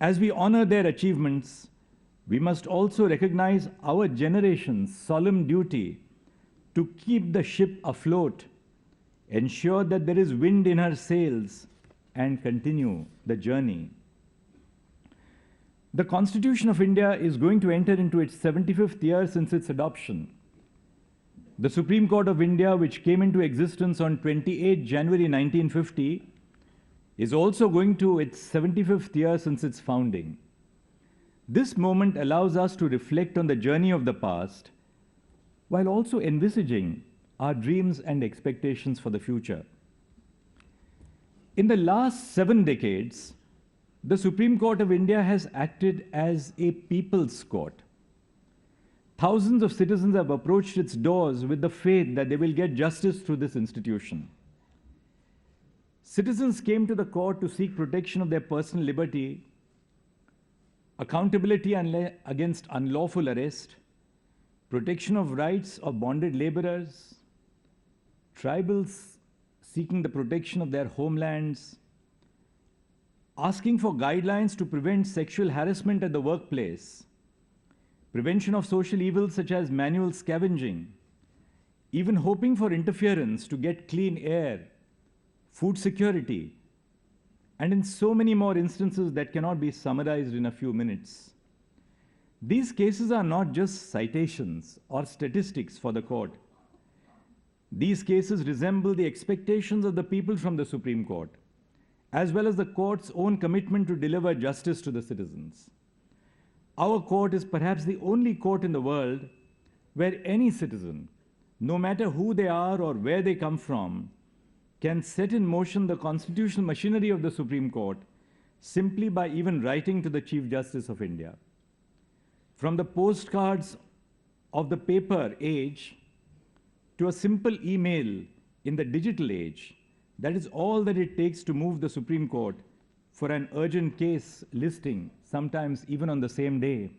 As we honor their achievements, we must also recognize our generation's solemn duty to keep the ship afloat, ensure that there is wind in her sails, and continue the journey. The Constitution of India is going to enter into its 75th year since its adoption. The Supreme Court of India, which came into existence on 28 January 1950, is also going to its 75th year since its founding. This moment allows us to reflect on the journey of the past while also envisaging our dreams and expectations for the future. In the last 7 decades, the Supreme Court of India has acted as a people's court. Thousands of citizens have approached its doors with the faith that they will get justice through this institution. Citizens came to the court to seek protection of their personal liberty, accountability against unlawful arrest, protection of rights of bonded laborers, tribals seeking the protection of their homelands, asking for guidelines to prevent sexual harassment at the workplace, prevention of social evils such as manual scavenging, even hoping for interference to get clean air, food security, and in so many more instances that cannot be summarized in a few minutes. These cases are not just citations or statistics for the court. These cases resemble the expectations of the people from the Supreme Court, as well as the court's own commitment to deliver justice to the citizens. Our court is perhaps the only court in the world where any citizen, no matter who they are or where they come from, can set in motion the constitutional machinery of the Supreme Court simply by even writing to the Chief Justice of India. From the postcards of the paper age to a simple email in the digital age, that is all that it takes to move the Supreme Court for an urgent case listing, sometimes even on the same day.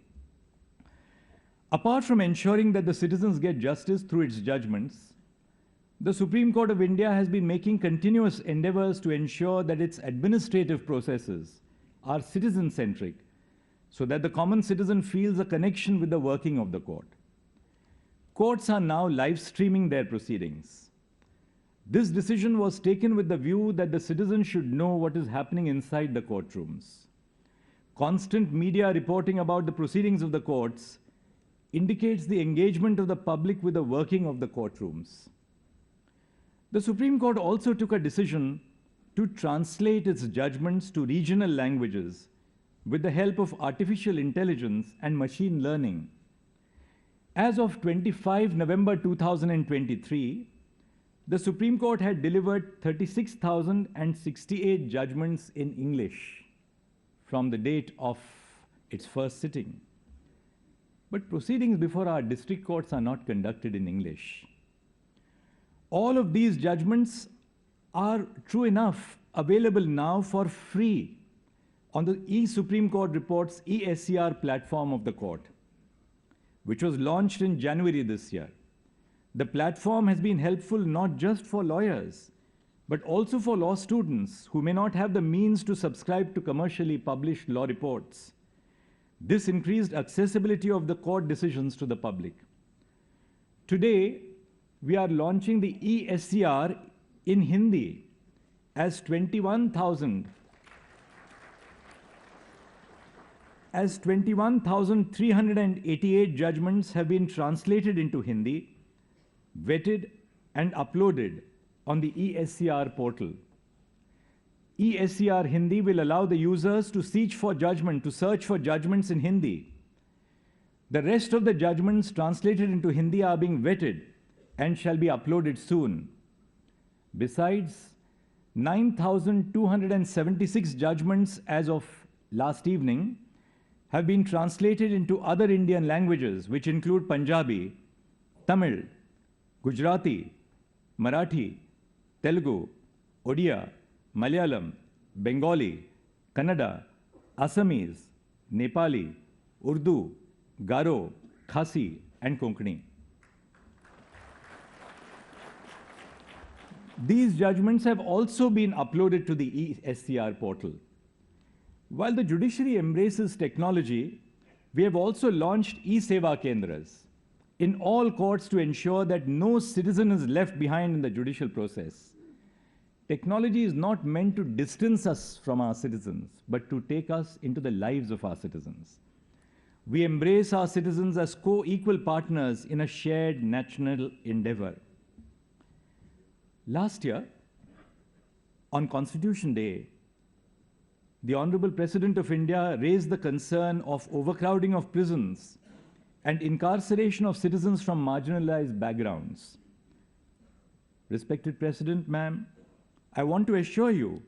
Apart from ensuring that the citizens get justice through its judgments, the Supreme Court of India has been making continuous endeavors to ensure that its administrative processes are citizen-centric, so that the common citizen feels a connection with the working of the court. Courts are now live streaming their proceedings. This decision was taken with the view that the citizen should know what is happening inside the courtrooms. Constant media reporting about the proceedings of the courts indicates the engagement of the public with the working of the courtrooms. The Supreme Court also took a decision to translate its judgments to regional languages with the help of artificial intelligence and machine learning. As of 25 November 2023, the Supreme Court had delivered 36,068 judgments in English from the date of its first sitting. But proceedings before our district courts are not conducted in English. All of these judgments are, true enough, available now for free on the e-Supreme Court Reports e-SCR platform of the court, which was launched in January this year. The platform has been helpful not just for lawyers, but also for law students who may not have the means to subscribe to commercially published law reports. This increased accessibility of the court decisions to the public. Today, we are launching the e-SCR in Hindi as 21,388 judgments have been translated into Hindi, vetted and uploaded on the e-SCR portal. e-SCR Hindi will allow the users to search for judgments in Hindi. The rest of the judgments translated into Hindi are being vetted and shall be uploaded soon. Besides, 9,276 judgments as of last evening have been translated into other Indian languages, which include Punjabi, Tamil, Gujarati, Marathi, Telugu, Odia, Malayalam, Bengali, Kannada, Assamese, Nepali, Urdu, Garo, Khasi, and Konkani. These judgments have also been uploaded to the e-SCR portal. While the judiciary embraces technology, we have also launched e-Seva Kendras in all courts to ensure that no citizen is left behind in the judicial process. Technology is not meant to distance us from our citizens, but to take us into the lives of our citizens. We embrace our citizens as co-equal partners in a shared national endeavor. Last year, on Constitution Day, the Honorable President of India raised the concern of overcrowding of prisons and incarceration of citizens from marginalized backgrounds. Respected President, ma'am, I want to assure you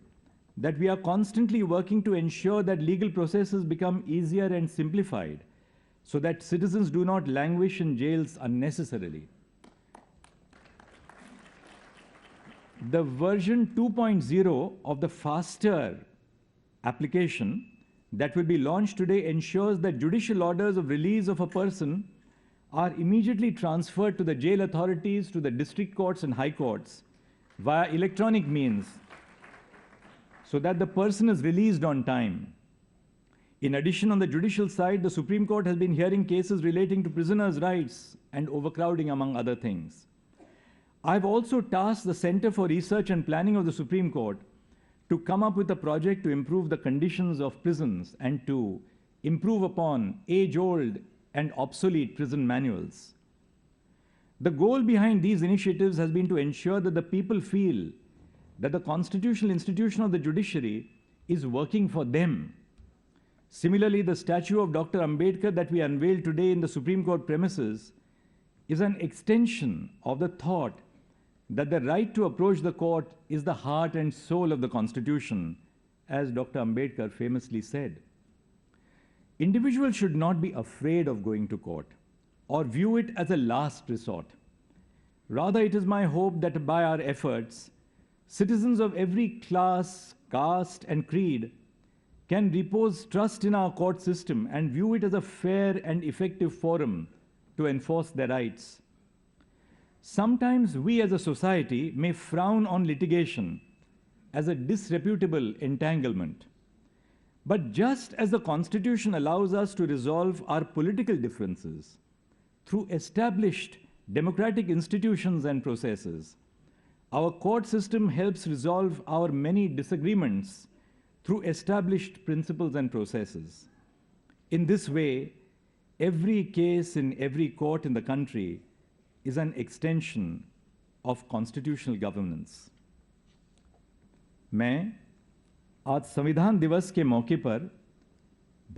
that we are constantly working to ensure that legal processes become easier and simplified so that citizens do not languish in jails unnecessarily. The version 2.0 of the FASTER application that will be launched today ensures that judicial orders of release of a person are immediately transferred to the jail authorities, to the district courts and high courts via electronic means so that the person is released on time. In addition, on the judicial side, the Supreme Court has been hearing cases relating to prisoners' rights and overcrowding, among other things. I've also tasked the Center for Research and Planning of the Supreme Court to come up with a project to improve the conditions of prisons and to improve upon age-old and obsolete prison manuals. The goal behind these initiatives has been to ensure that the people feel that the constitutional institution of the judiciary is working for them. Similarly, the statue of Dr. Ambedkar that we unveiled today in the Supreme Court premises is an extension of the thought that the right to approach the court is the heart and soul of the Constitution, as Dr. Ambedkar famously said. Individuals should not be afraid of going to court or view it as a last resort. Rather, it is my hope that by our efforts, citizens of every class, caste, and creed can repose trust in our court system and view it as a fair and effective forum to enforce their rights. Sometimes we as a society may frown on litigation as a disreputable entanglement. But just as the Constitution allows us to resolve our political differences through established democratic institutions and processes, our court system helps resolve our many disagreements through established principles and processes. In this way, every case in every court in the country is an extension of constitutional governance. मैं आज संविधान दिवस के मौके पर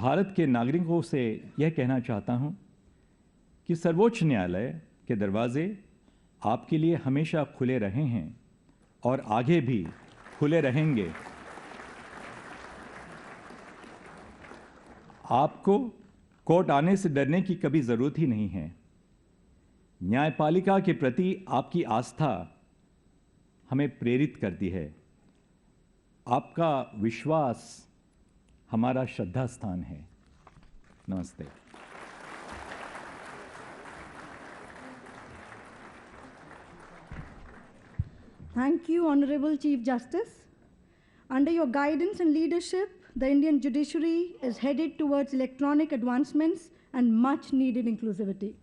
भारत के नागरिकों से यह कहना चाहता हूं कि सर्वोच्च न्यायालय के दरवाजे आपके लिए हमेशा खुले रहे हैं और आगे भी खुले रहेंगे। आपको कोर्ट आने से डरने की कभी जरूरत ही नहीं है। न्यायपालिका के प्रति आपकी आस्था हमें प्रेरित करती है। आपका विश्वास हमारा श्रद्धा स्थान है। नमस्ते। Thank you, Honorable Chief Justice. Under your guidance and leadership, the Indian judiciary is headed towards electronic advancements and much needed inclusivity.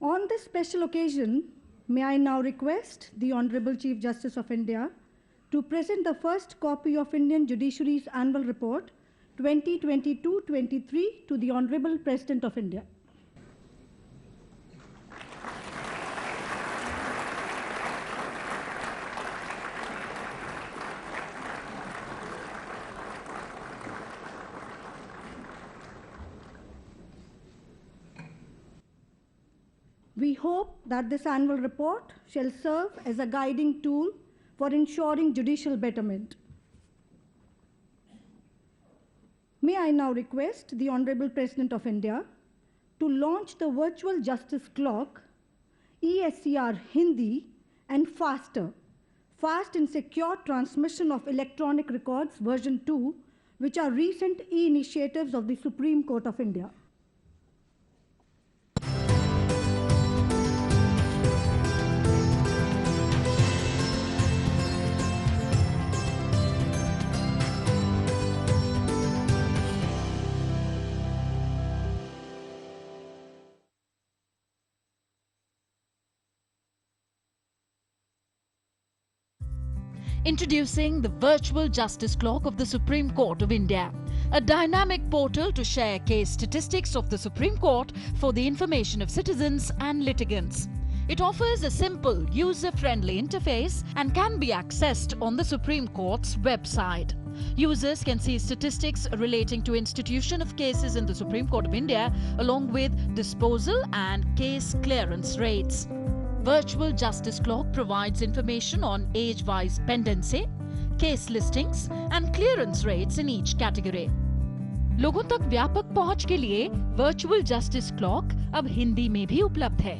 On this special occasion, may I now request the Honorable Chief Justice of India to present the first copy of Indian Judiciary's Annual Report 2022-23 to the Honorable President of India. We hope that this annual report shall serve as a guiding tool for ensuring judicial betterment. May I now request the Honorable President of India to launch the Virtual Justice Clock, ESCR Hindi, and Faster, Fast and Secure Transmission of Electronic Records version 2, which are recent e-initiatives of the Supreme Court of India. Introducing the Virtual Justice Clock of the Supreme Court of India, a dynamic portal to share case statistics of the Supreme Court for the information of citizens and litigants. It offers a simple, user-friendly interface and can be accessed on the Supreme Court's website. Users can see statistics relating to institution of cases in the Supreme Court of India, along with disposal and case clearance rates. Virtual Justice Clock provides information on age-wise pendency, case listings and clearance rates in each category. लोगों तक व्यापक पहुंच के लिए Virtual Justice Clock अब हिंदी में भी उपलब्ध है।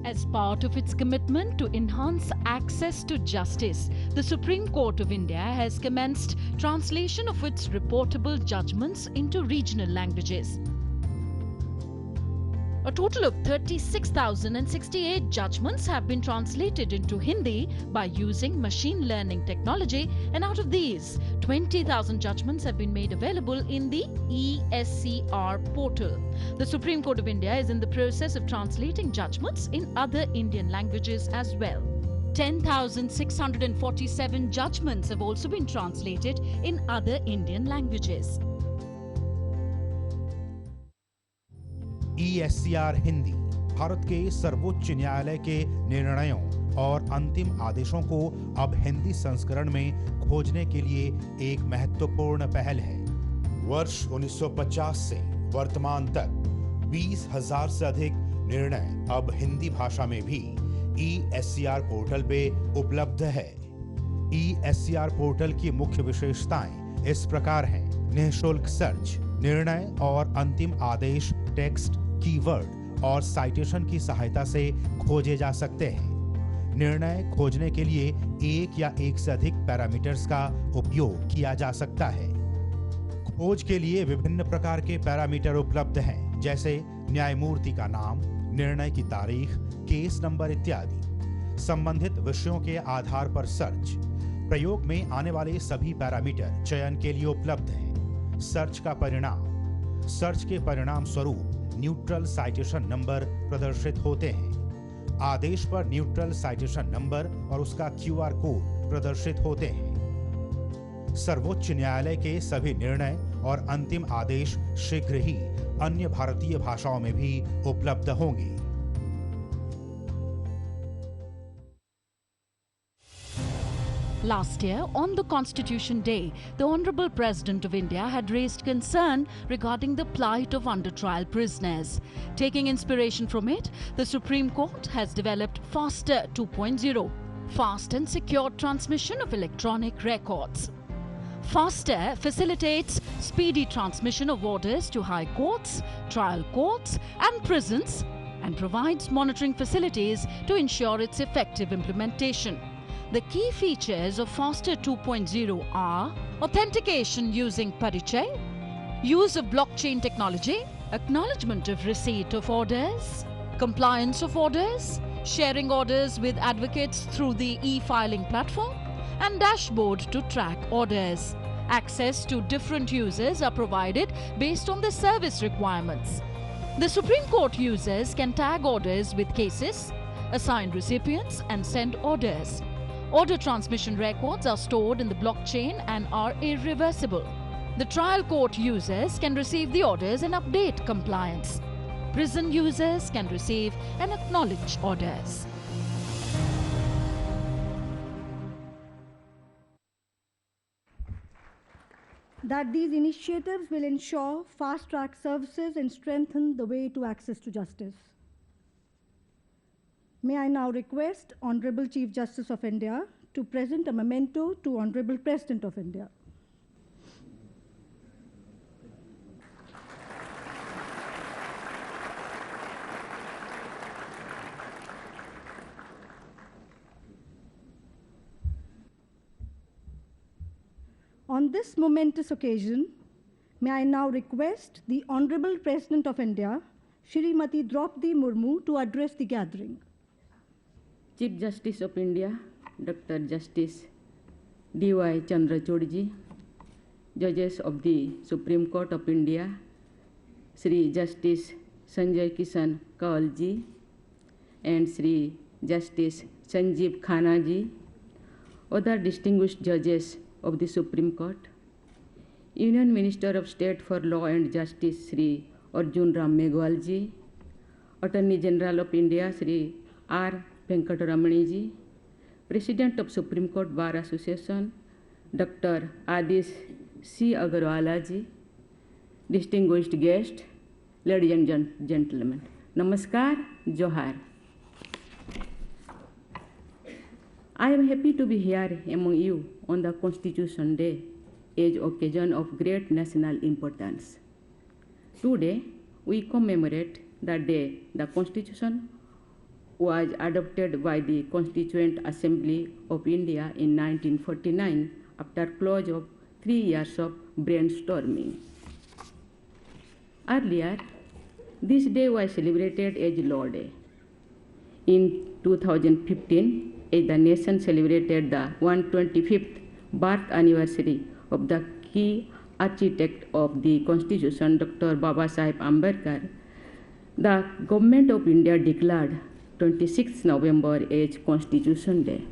As part of its commitment to enhance access to justice, the Supreme Court of India has commenced translation of its reportable judgments into regional languages. A total of 36,068 judgments have been translated into Hindi by using machine learning technology, and out of these, 20,000 judgments have been made available in the ESCR portal. The Supreme Court of India is in the process of translating judgments in other Indian languages as well. 10,647 judgments have also been translated in other Indian languages. ESCR Hindi Bharat के सर्वोच्च न्यायालय के निर्णयों और अंतिम आदेशों को अब हिंदी संस्करण में खोजने के लिए एक महत्वपूर्ण पहल है। वर्ष 1950 से वर्तमान तक 20,000 से अधिक निर्णय अब हिंदी भाषा में भी ESCR पोर्टल पे उपलब्ध है। ESCR पोर्टल की मुख्य विशेषताएं इस प्रकार हैं: निःशुल्क सर्च, निर्णय और अंतिम आदेश टेक्स्ट, कीवर्ड और साइटेशन की सहायता से खोजे जा सकते हैं। निर्णय खोजने के लिए एक या एक से अधिक पैरामीटर्स का उपयोग किया जा सकता है। खोज के लिए विभिन्न प्रकार के पैरामीटर उपलब्ध हैं, जैसे न्यायमूर्ति का नाम, निर्णय की तारीख, केस नंबर इत्यादि। संबंधित विषयों के आधार पर सर्च, प्रयोग में आने वाले सभी पैरामीटर चयन के लिए उपलब्ध हैं। सर्च का परिणाम, सर्च के परिणाम स्वरूप न्यूट्रल साइटेशन नंबर प्रदर्शित होते हैं। आदेश पर न्यूट्रल साइटेशन नंबर और उसका QR कोड प्रदर्शित होते हैं। सर्वोच्च न्यायालय के सभी निर्णय और अंतिम आदेश शीघ्र ही अन्य भारतीय भाषाओं में भी उपलब्ध होंगे। Last year, on the Constitution Day, the Honorable President of India had raised concern regarding the plight of under-trial prisoners. Taking inspiration from it, the Supreme Court has developed FASTER 2.0, fast and secure transmission of electronic records. FASTER facilitates speedy transmission of orders to high courts, trial courts and prisons, and provides monitoring facilities to ensure its effective implementation. The key features of FASTER 2.0 are authentication using Parichay, use of blockchain technology, acknowledgement of receipt of orders, compliance of orders, sharing orders with advocates through the e-filing platform, and dashboard to track orders. Access to different users are provided based on the service requirements. The Supreme Court users can tag orders with cases, assign recipients, and send orders. Order transmission records are stored in the blockchain and are irreversible. The trial court users can receive the orders and update compliance. Prison users can receive and acknowledge orders. That these initiatives will ensure fast-track services and strengthen the way to access to justice. May I now request Honorable Chief Justice of India to present a memento to Honorable President of India. On this momentous occasion, may I now request the Honorable President of India, Shrimati Draupadi Murmu, to address the gathering. Chief Justice of India, Dr. Justice D.Y. Chandrachud ji, Judges of the Supreme Court of India, Sri Justice Sanjay Kishan Kaul ji, and Sri Justice Sanjeev Khanna ji, other distinguished judges of the Supreme Court, Union Minister of State for Law and Justice Sri Arjun Ram Meghwal ji, Attorney General of India Sri R. Venkataramani ji, President of Supreme Court Bar Association Dr. Adish C. Agarwala ji, distinguished guests, ladies and gentlemen, Namaskar, Johar. I am happy to be here among you on the Constitution Day, an occasion of great national importance. Today, we commemorate the day the Constitution was adopted by the Constituent Assembly of India in 1949 after close of 3 years of brainstorming. Earlier, This day was celebrated as Law Day. In 2015, as the nation celebrated the 125th birth anniversary of the key architect of the Constitution, Dr. Babasaheb Ambedkar, the Government of India declared 26 November as Constitution Day.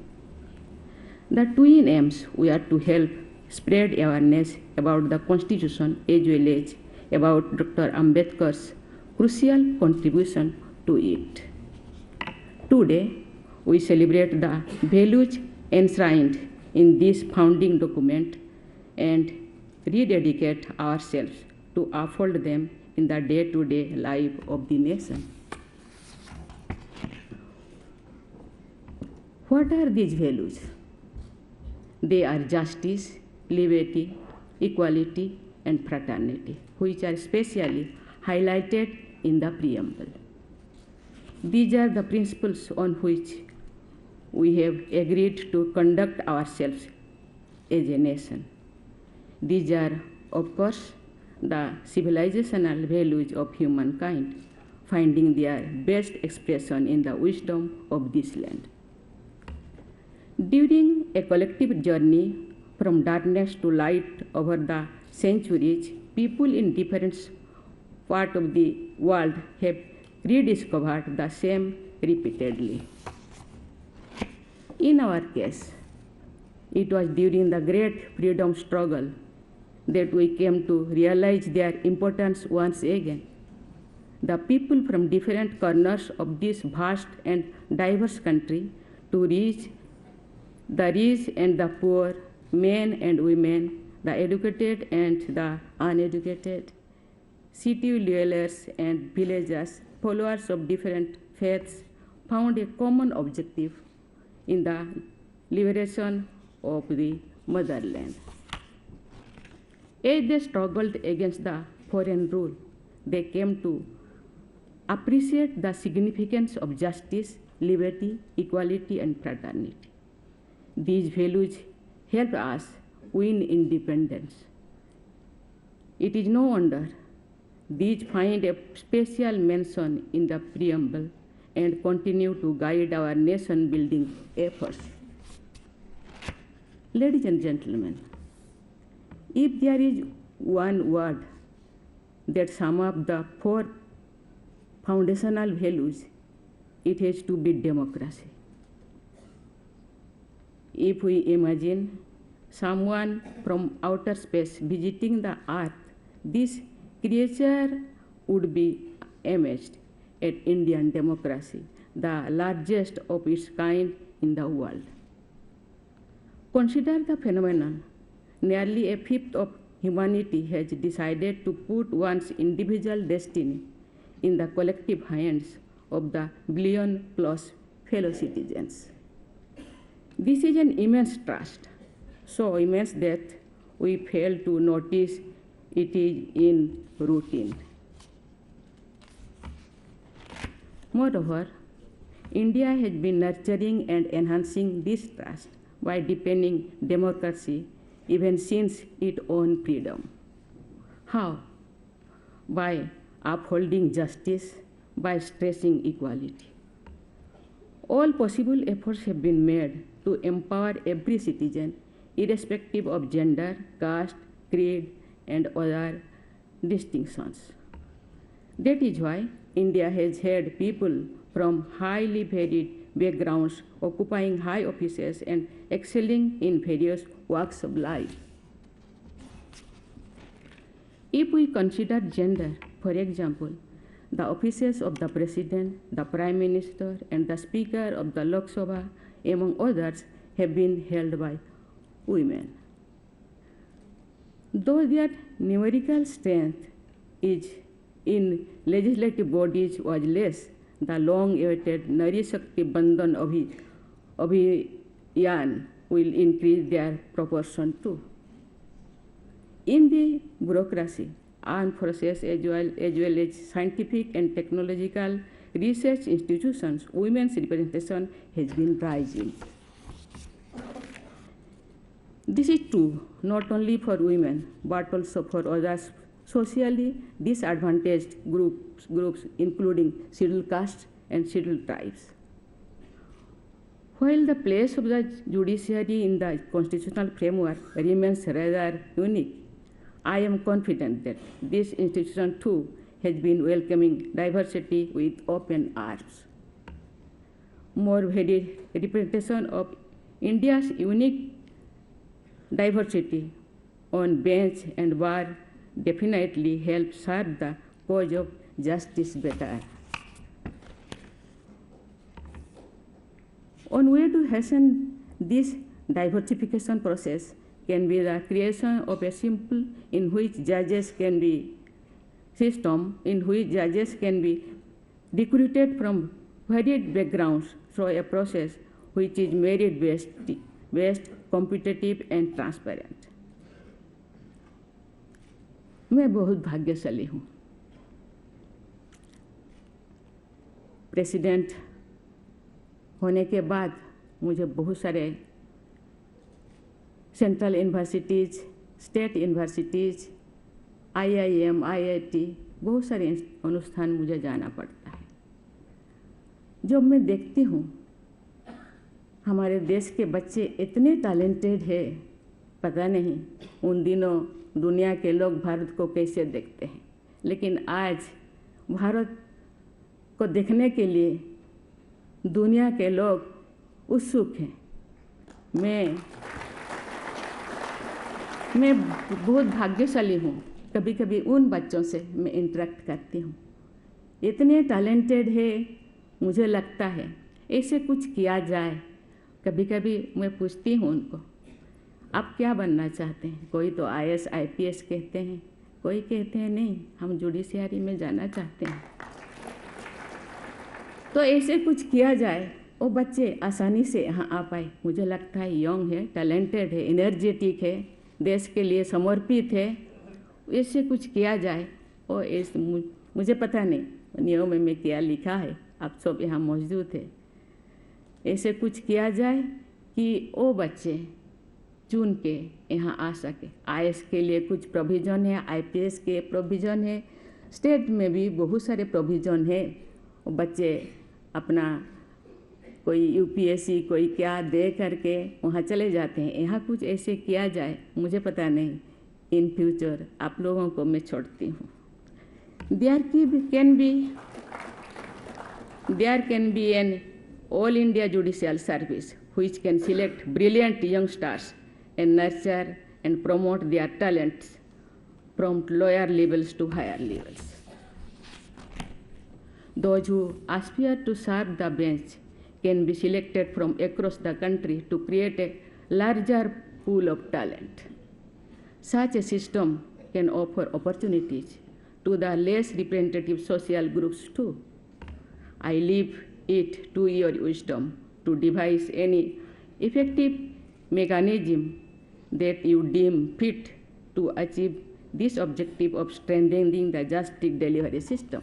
The twin aims were to help spread awareness about the Constitution as well as about Dr. Ambedkar's crucial contribution to it. Today, we celebrate the values enshrined in this founding document and rededicate ourselves to uphold them in the day-to-day life of the nation. What are these values? They are justice, liberty, equality, and fraternity, which are specially highlighted in the preamble. These are the principles on which we have agreed to conduct ourselves as a nation. These are, of course, the civilizational values of humankind, finding their best expression in the wisdom of this land. During a collective journey from darkness to light over the centuries, people in different parts of the world have rediscovered the same repeatedly. In our case, it was during the great freedom struggle that we came to realize their importance once again. The people from different corners of this vast and diverse country, to reach the rich and the poor, men and women, the educated and the uneducated, city dwellers and villagers, followers of different faiths, found a common objective in the liberation of the motherland. As they struggled against the foreign rule, they came to appreciate the significance of justice, liberty, equality, and fraternity. These values helped us win independence. It is no wonder these find a special mention in the preamble and continue to guide our nation-building efforts. Ladies and gentlemen, if there is one word that sums up the four foundational values, it has to be democracy. If we imagine someone from outer space visiting the earth, this creature would be amazed at Indian democracy, the largest of its kind in the world. Consider the phenomenon. Nearly a fifth of humanity has decided to put one's individual destiny in the collective hands of the billion-plus fellow citizens. This is an immense trust, so immense that we fail to notice it is in routine. Moreover, India has been nurturing and enhancing this trust by deepening democracy even since its own freedom. How? By upholding justice, by stressing equality. All possible efforts have been made to empower every citizen, irrespective of gender, caste, creed, and other distinctions. That is why India has had people from highly varied backgrounds occupying high offices and excelling in various walks of life. If we consider gender, for example, the offices of the President, the Prime Minister, and the Speaker of the Lok Sabha, among others, have been held by women. Though their numerical strength is in legislative bodies was less, the long-awaited Nari Shakti Bandhan Abhiyan will increase their proportion too. In the bureaucracy, armed forces as well as scientific and technological research institutions, women's representation has been rising. This is true not only for women but also for others socially disadvantaged groups including scheduled castes and scheduled tribes. While the place of the judiciary in the constitutional framework remains rather unique, I am confident that this institution too has been welcoming diversity with open arms. More varied representation of India's unique diversity on bench and bar definitely help serve the cause of justice better. One way to hasten this diversification process can be the creation of a simple in which judges can be system in which judges can be recruited from varied backgrounds through a process which is merit-based, competitive and transparent. मैं बहुत भाग्यशाली हूँ। President होने के बाद मुझे बहुत सारे central universities, state universities, IIM, IIT, बहुत सारे अनुष्ठान मुझे जाना पड़ता है। जब मैं देखती हूँ हमारे देश के बच्चे इतने टैलेंटेड है, पता नहीं उन दिनों दुनिया के लोग भारत को कैसे देखते हैं, लेकिन आज भारत को देखने के लिए दुनिया के लोग उत्सुक हैं। मैं बहुत भाग्यशाली हूँ। कभी कभी उन बच्चों से मैं इंटरेक्ट करती हूँ, इतने टैलेंटेड है, मुझे लगता है ऐसे कुछ किया जाए। कभी कभी मैं पूछती हूँ उनको, आप क्या बनना चाहते हैं? कोई तो IAS IPS कहते हैं, कोई कहते हैं नहीं हम जुडिशियरी में जाना चाहते हैं। तो ऐसे कुछ किया जाए, वो बच्चे आसानी से यहाँ आ पाए। मुझे लगता है यंग है, टैलेंटेड है, एनर्जेटिक है, देश के लिए समर्पित है। ऐसे कुछ किया जाए और ऐसे मुझे पता नहीं नियम में क्या लिखा है, आप सब यहाँ मौजूद है। ऐसे कुछ किया जाए कि वो बच्चे चुन के यहाँ आ सके। IAS के लिए कुछ प्रोविज़न है, IPS के प्रोविज़न है, स्टेट में भी बहुत सारे प्रोविज़न है। वो बच्चे अपना कोई UPSC कोई क्या दे करके वहाँ चले जाते हैं। यहाँ कुछ ऐसे किया जाए, मुझे पता नहीं, इन फ्यूचर आप लोगों को मैं छोड़ती हूँ। There can be an all India judicial service which can select brilliant youngsters and nurture and promote their talents from lower levels to higher levels. Those who aspire to serve the bench can be selected from across the country to create a larger pool of talent. Such a system can offer opportunities to the less representative social groups too. I leave it to your wisdom to devise any effective mechanism that you deem fit to achieve this objective of strengthening the justice delivery system.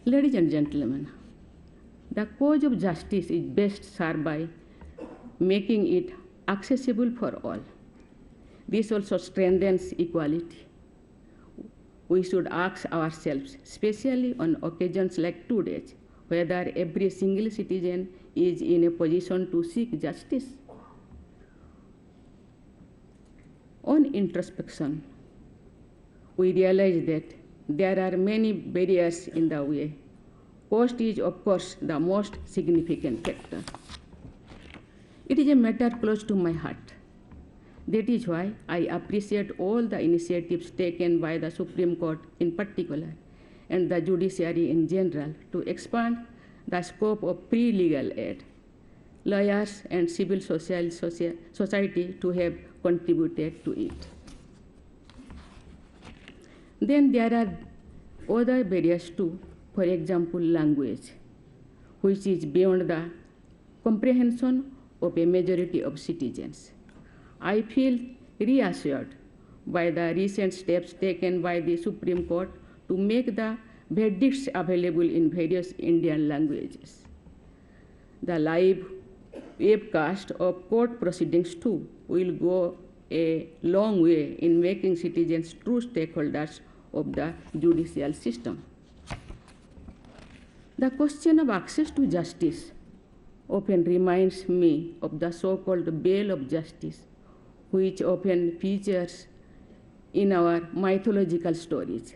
Ladies and gentlemen, the cause of justice is best served by making it accessible for all. This also strengthens equality. We should ask ourselves, especially on occasions like today's, whether every single citizen is in a position to seek justice. On introspection, we realize that there are many barriers in the way. Cost is, of course, the most significant factor. It is a matter close to my heart. That is why I appreciate all the initiatives taken by the Supreme Court in particular and the judiciary in general to expand the scope of free legal aid. Lawyers and civil society to have contributed to it. Then there are other barriers too, for example, language, which is beyond the comprehension of a majority of citizens. I feel reassured by the recent steps taken by the Supreme Court to make the verdicts available in various Indian languages. The live webcast of court proceedings too will go a long way in making citizens true stakeholders of the judicial system. The question of access to justice often reminds me of the so-called veil of justice, which often features in our mythological stories.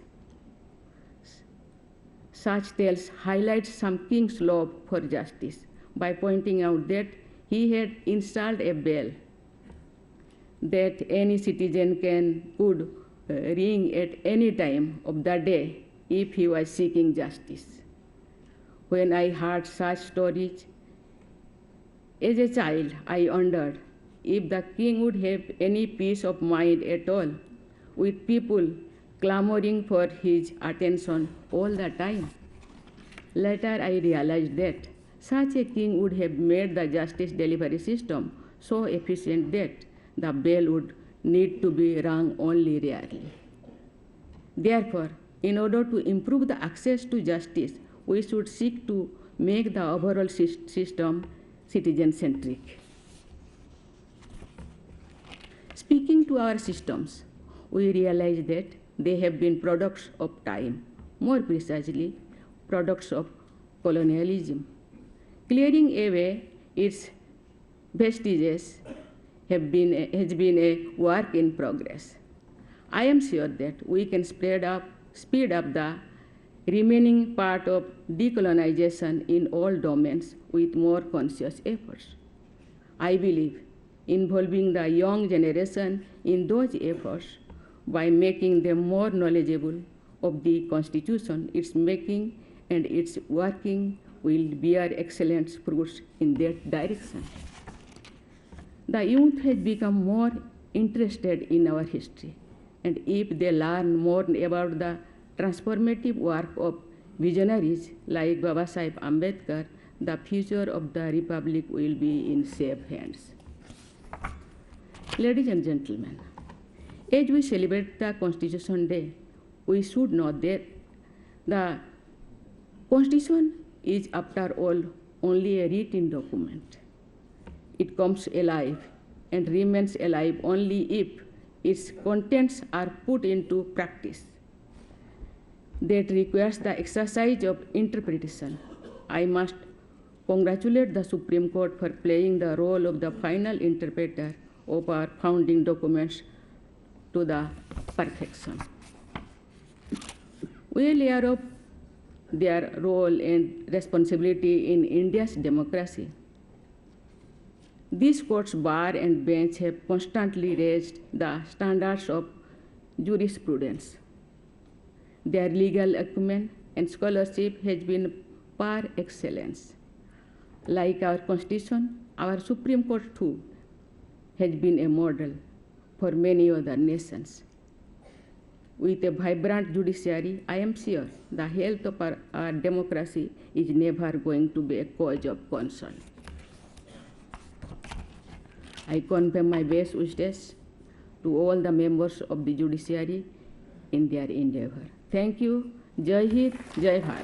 Such tales highlight some king's love for justice by pointing out that he had installed a bell that any citizen could ring at any time of the day if he was seeking justice. When I heard such stories as a child, I wondered if the king would have any peace of mind at all, with people clamoring for his attention all the time. Later, I realized that such a king would have made the justice delivery system so efficient that the bell would need to be rung only rarely. Therefore, in order to improve the access to justice, we should seek to make the overall system citizen-centric. Speaking to our systems, we realize that they have been products of time, more precisely, products of colonialism. Clearing away its vestiges has been a work in progress. I am sure that we can speed up the remaining part of decolonization in all domains with more conscious efforts. I believe involving the young generation in those efforts by making them more knowledgeable of the Constitution, its making, and its working will bear excellent fruits in that direction. The youth has become more interested in our history, and if they learn more about the transformative work of visionaries like Babasaheb Ambedkar, the future of the Republic will be in safe hands. Ladies and gentlemen, as we celebrate the Constitution Day, we should know that the Constitution is, after all, only a written document. It comes alive and remains alive only if its contents are put into practice. That requires the exercise of interpretation. I must congratulate the Supreme Court for playing the role of the final interpreter of our founding documents to the perfection. We are aware of their role and responsibility in India's democracy. These courts, bar and bench, have constantly raised the standards of jurisprudence. Their legal acumen and scholarship has been par excellence. Like our Constitution, our Supreme Court too has been a model for many other nations. With a vibrant judiciary, I am sure the health of our democracy is never going to be a cause of concern. I convey my best wishes to all the members of the judiciary in their endeavor. Thank you. Jai Hind, Jai Bharat.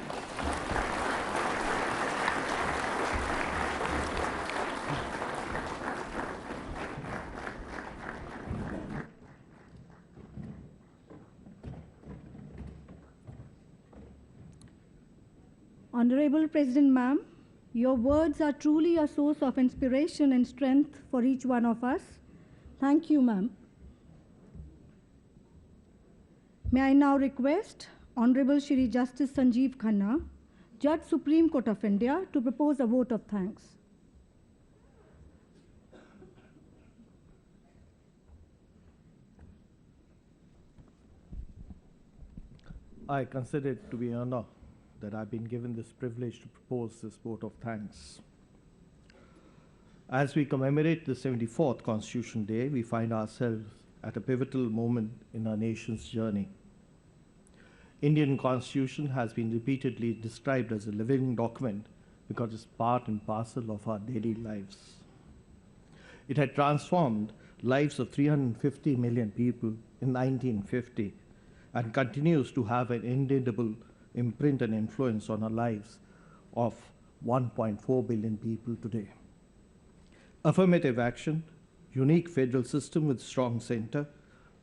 Honorable President Ma'am, your words are truly a source of inspiration and strength for each one of us. Thank you, ma'am. May I now request Honorable Shri Justice Sanjeev Khanna, Judge Supreme Court of India, to propose a vote of thanks. I consider it to be an honor that I've been given this privilege to propose this vote of thanks. As we commemorate the 74th Constitution Day, we find ourselves at a pivotal moment in our nation's journey. Indian Constitution has been repeatedly described as a living document because it's part and parcel of our daily lives. It had transformed lives of 350 million people in 1950 and continues to have an indelible imprint and influence on our lives of 1.4 billion people today. affirmative action, unique federal system with strong center,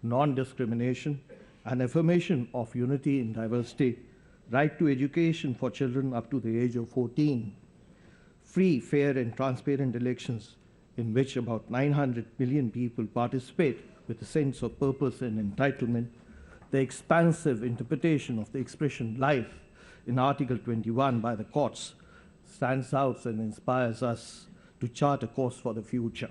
non-discrimination, and affirmation of unity in diversity, right to education for children up to the age of 14, free, fair, and transparent elections in which about 900 million people participate with a sense of purpose and entitlement, the expansive interpretation of the expression life in Article 21 by the courts stands out and inspires us to chart a course for the future.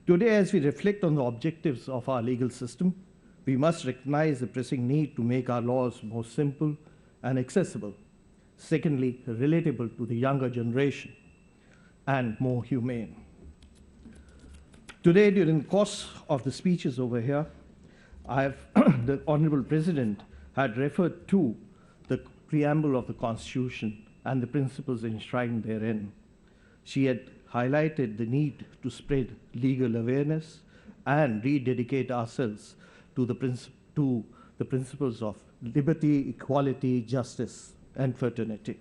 Today, as we reflect on the objectives of our legal system, we must recognize the pressing need to make our laws more simple and accessible. Secondly, relatable to the younger generation and more humane. Today, during the course of the speeches over here, the Honorable President had referred to the preamble of the Constitution and the principles enshrined therein. She had highlighted the need to spread legal awareness and rededicate ourselves to the principles of liberty, equality, justice, and fraternity.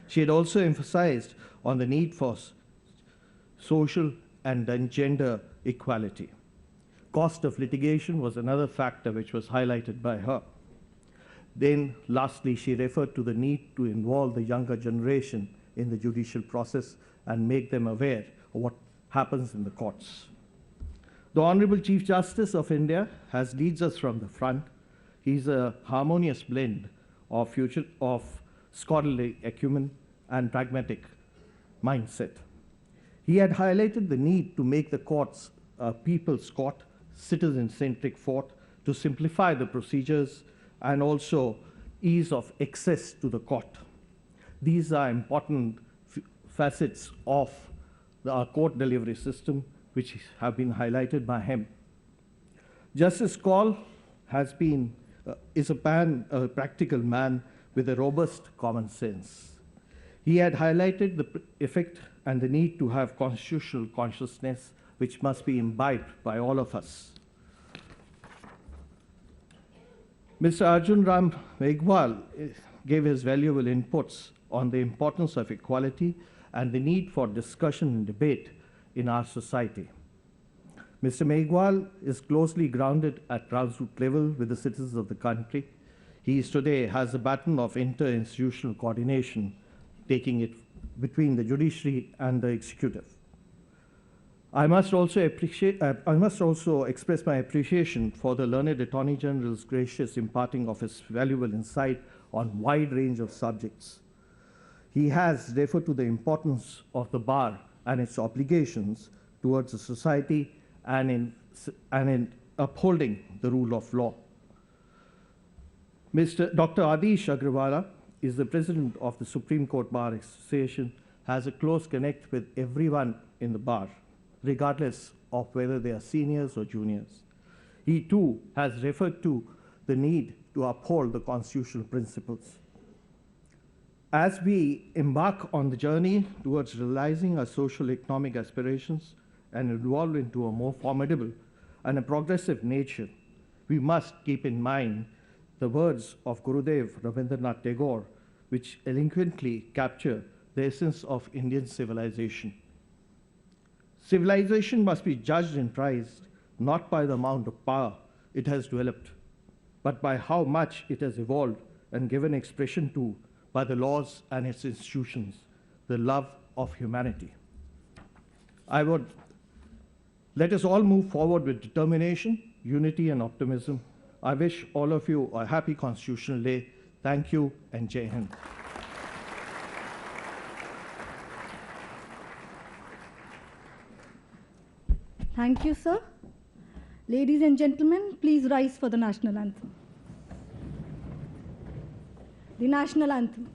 She had also emphasized on the need for social and then gender equality. Cost of litigation was another factor which was highlighted by her. Then, lastly, she referred to the need to involve the younger generation in the judicial process and make them aware of what happens in the courts. The Honorable Chief Justice of India leads us from the front. He's a harmonious blend of scholarly acumen and pragmatic mindset. He had highlighted the need to make the courts a people's court, citizen-centric court, to simplify the procedures and also ease of access to the court. These are important facets of our court delivery system, which have been highlighted by him. Justice Kaul is a practical man with a robust common sense. He had highlighted the effect and the need to have constitutional consciousness, which must be imbibed by all of us. Mr. Arjun Ram Meghwal gave his valuable inputs on the importance of equality and the need for discussion and debate in our society. Mr. Meghwal is closely grounded at grassroots level with the citizens of the country. He today has a baton of inter-institutional coordination, taking it between the judiciary and the executive. I must also express my appreciation for the learned Attorney General's gracious imparting of his valuable insight on a wide range of subjects. He has referred to the importance of the bar and its obligations towards the society and in upholding the rule of law. Dr. Adish Agrawala is the president of the Supreme Court Bar Association, has a close connect with everyone in the bar, regardless of whether they are seniors or juniors. He too has referred to the need to uphold the constitutional principles. As we embark on the journey towards realizing our social economic aspirations and evolve into a more formidable and a progressive nation, we must keep in mind the words of Gurudev Rabindranath Tagore, which eloquently capture the essence of Indian civilization. Civilization must be judged and prized not by the amount of power it has developed, but by how much it has evolved and given expression to by the laws and its institutions, the love of humanity. Let us all move forward with determination, unity, and optimism. I wish all of you a happy Constitutional Day. Thank you, and Jai Hind. Thank you, sir. Ladies and gentlemen, please rise for the national anthem. The national anthem.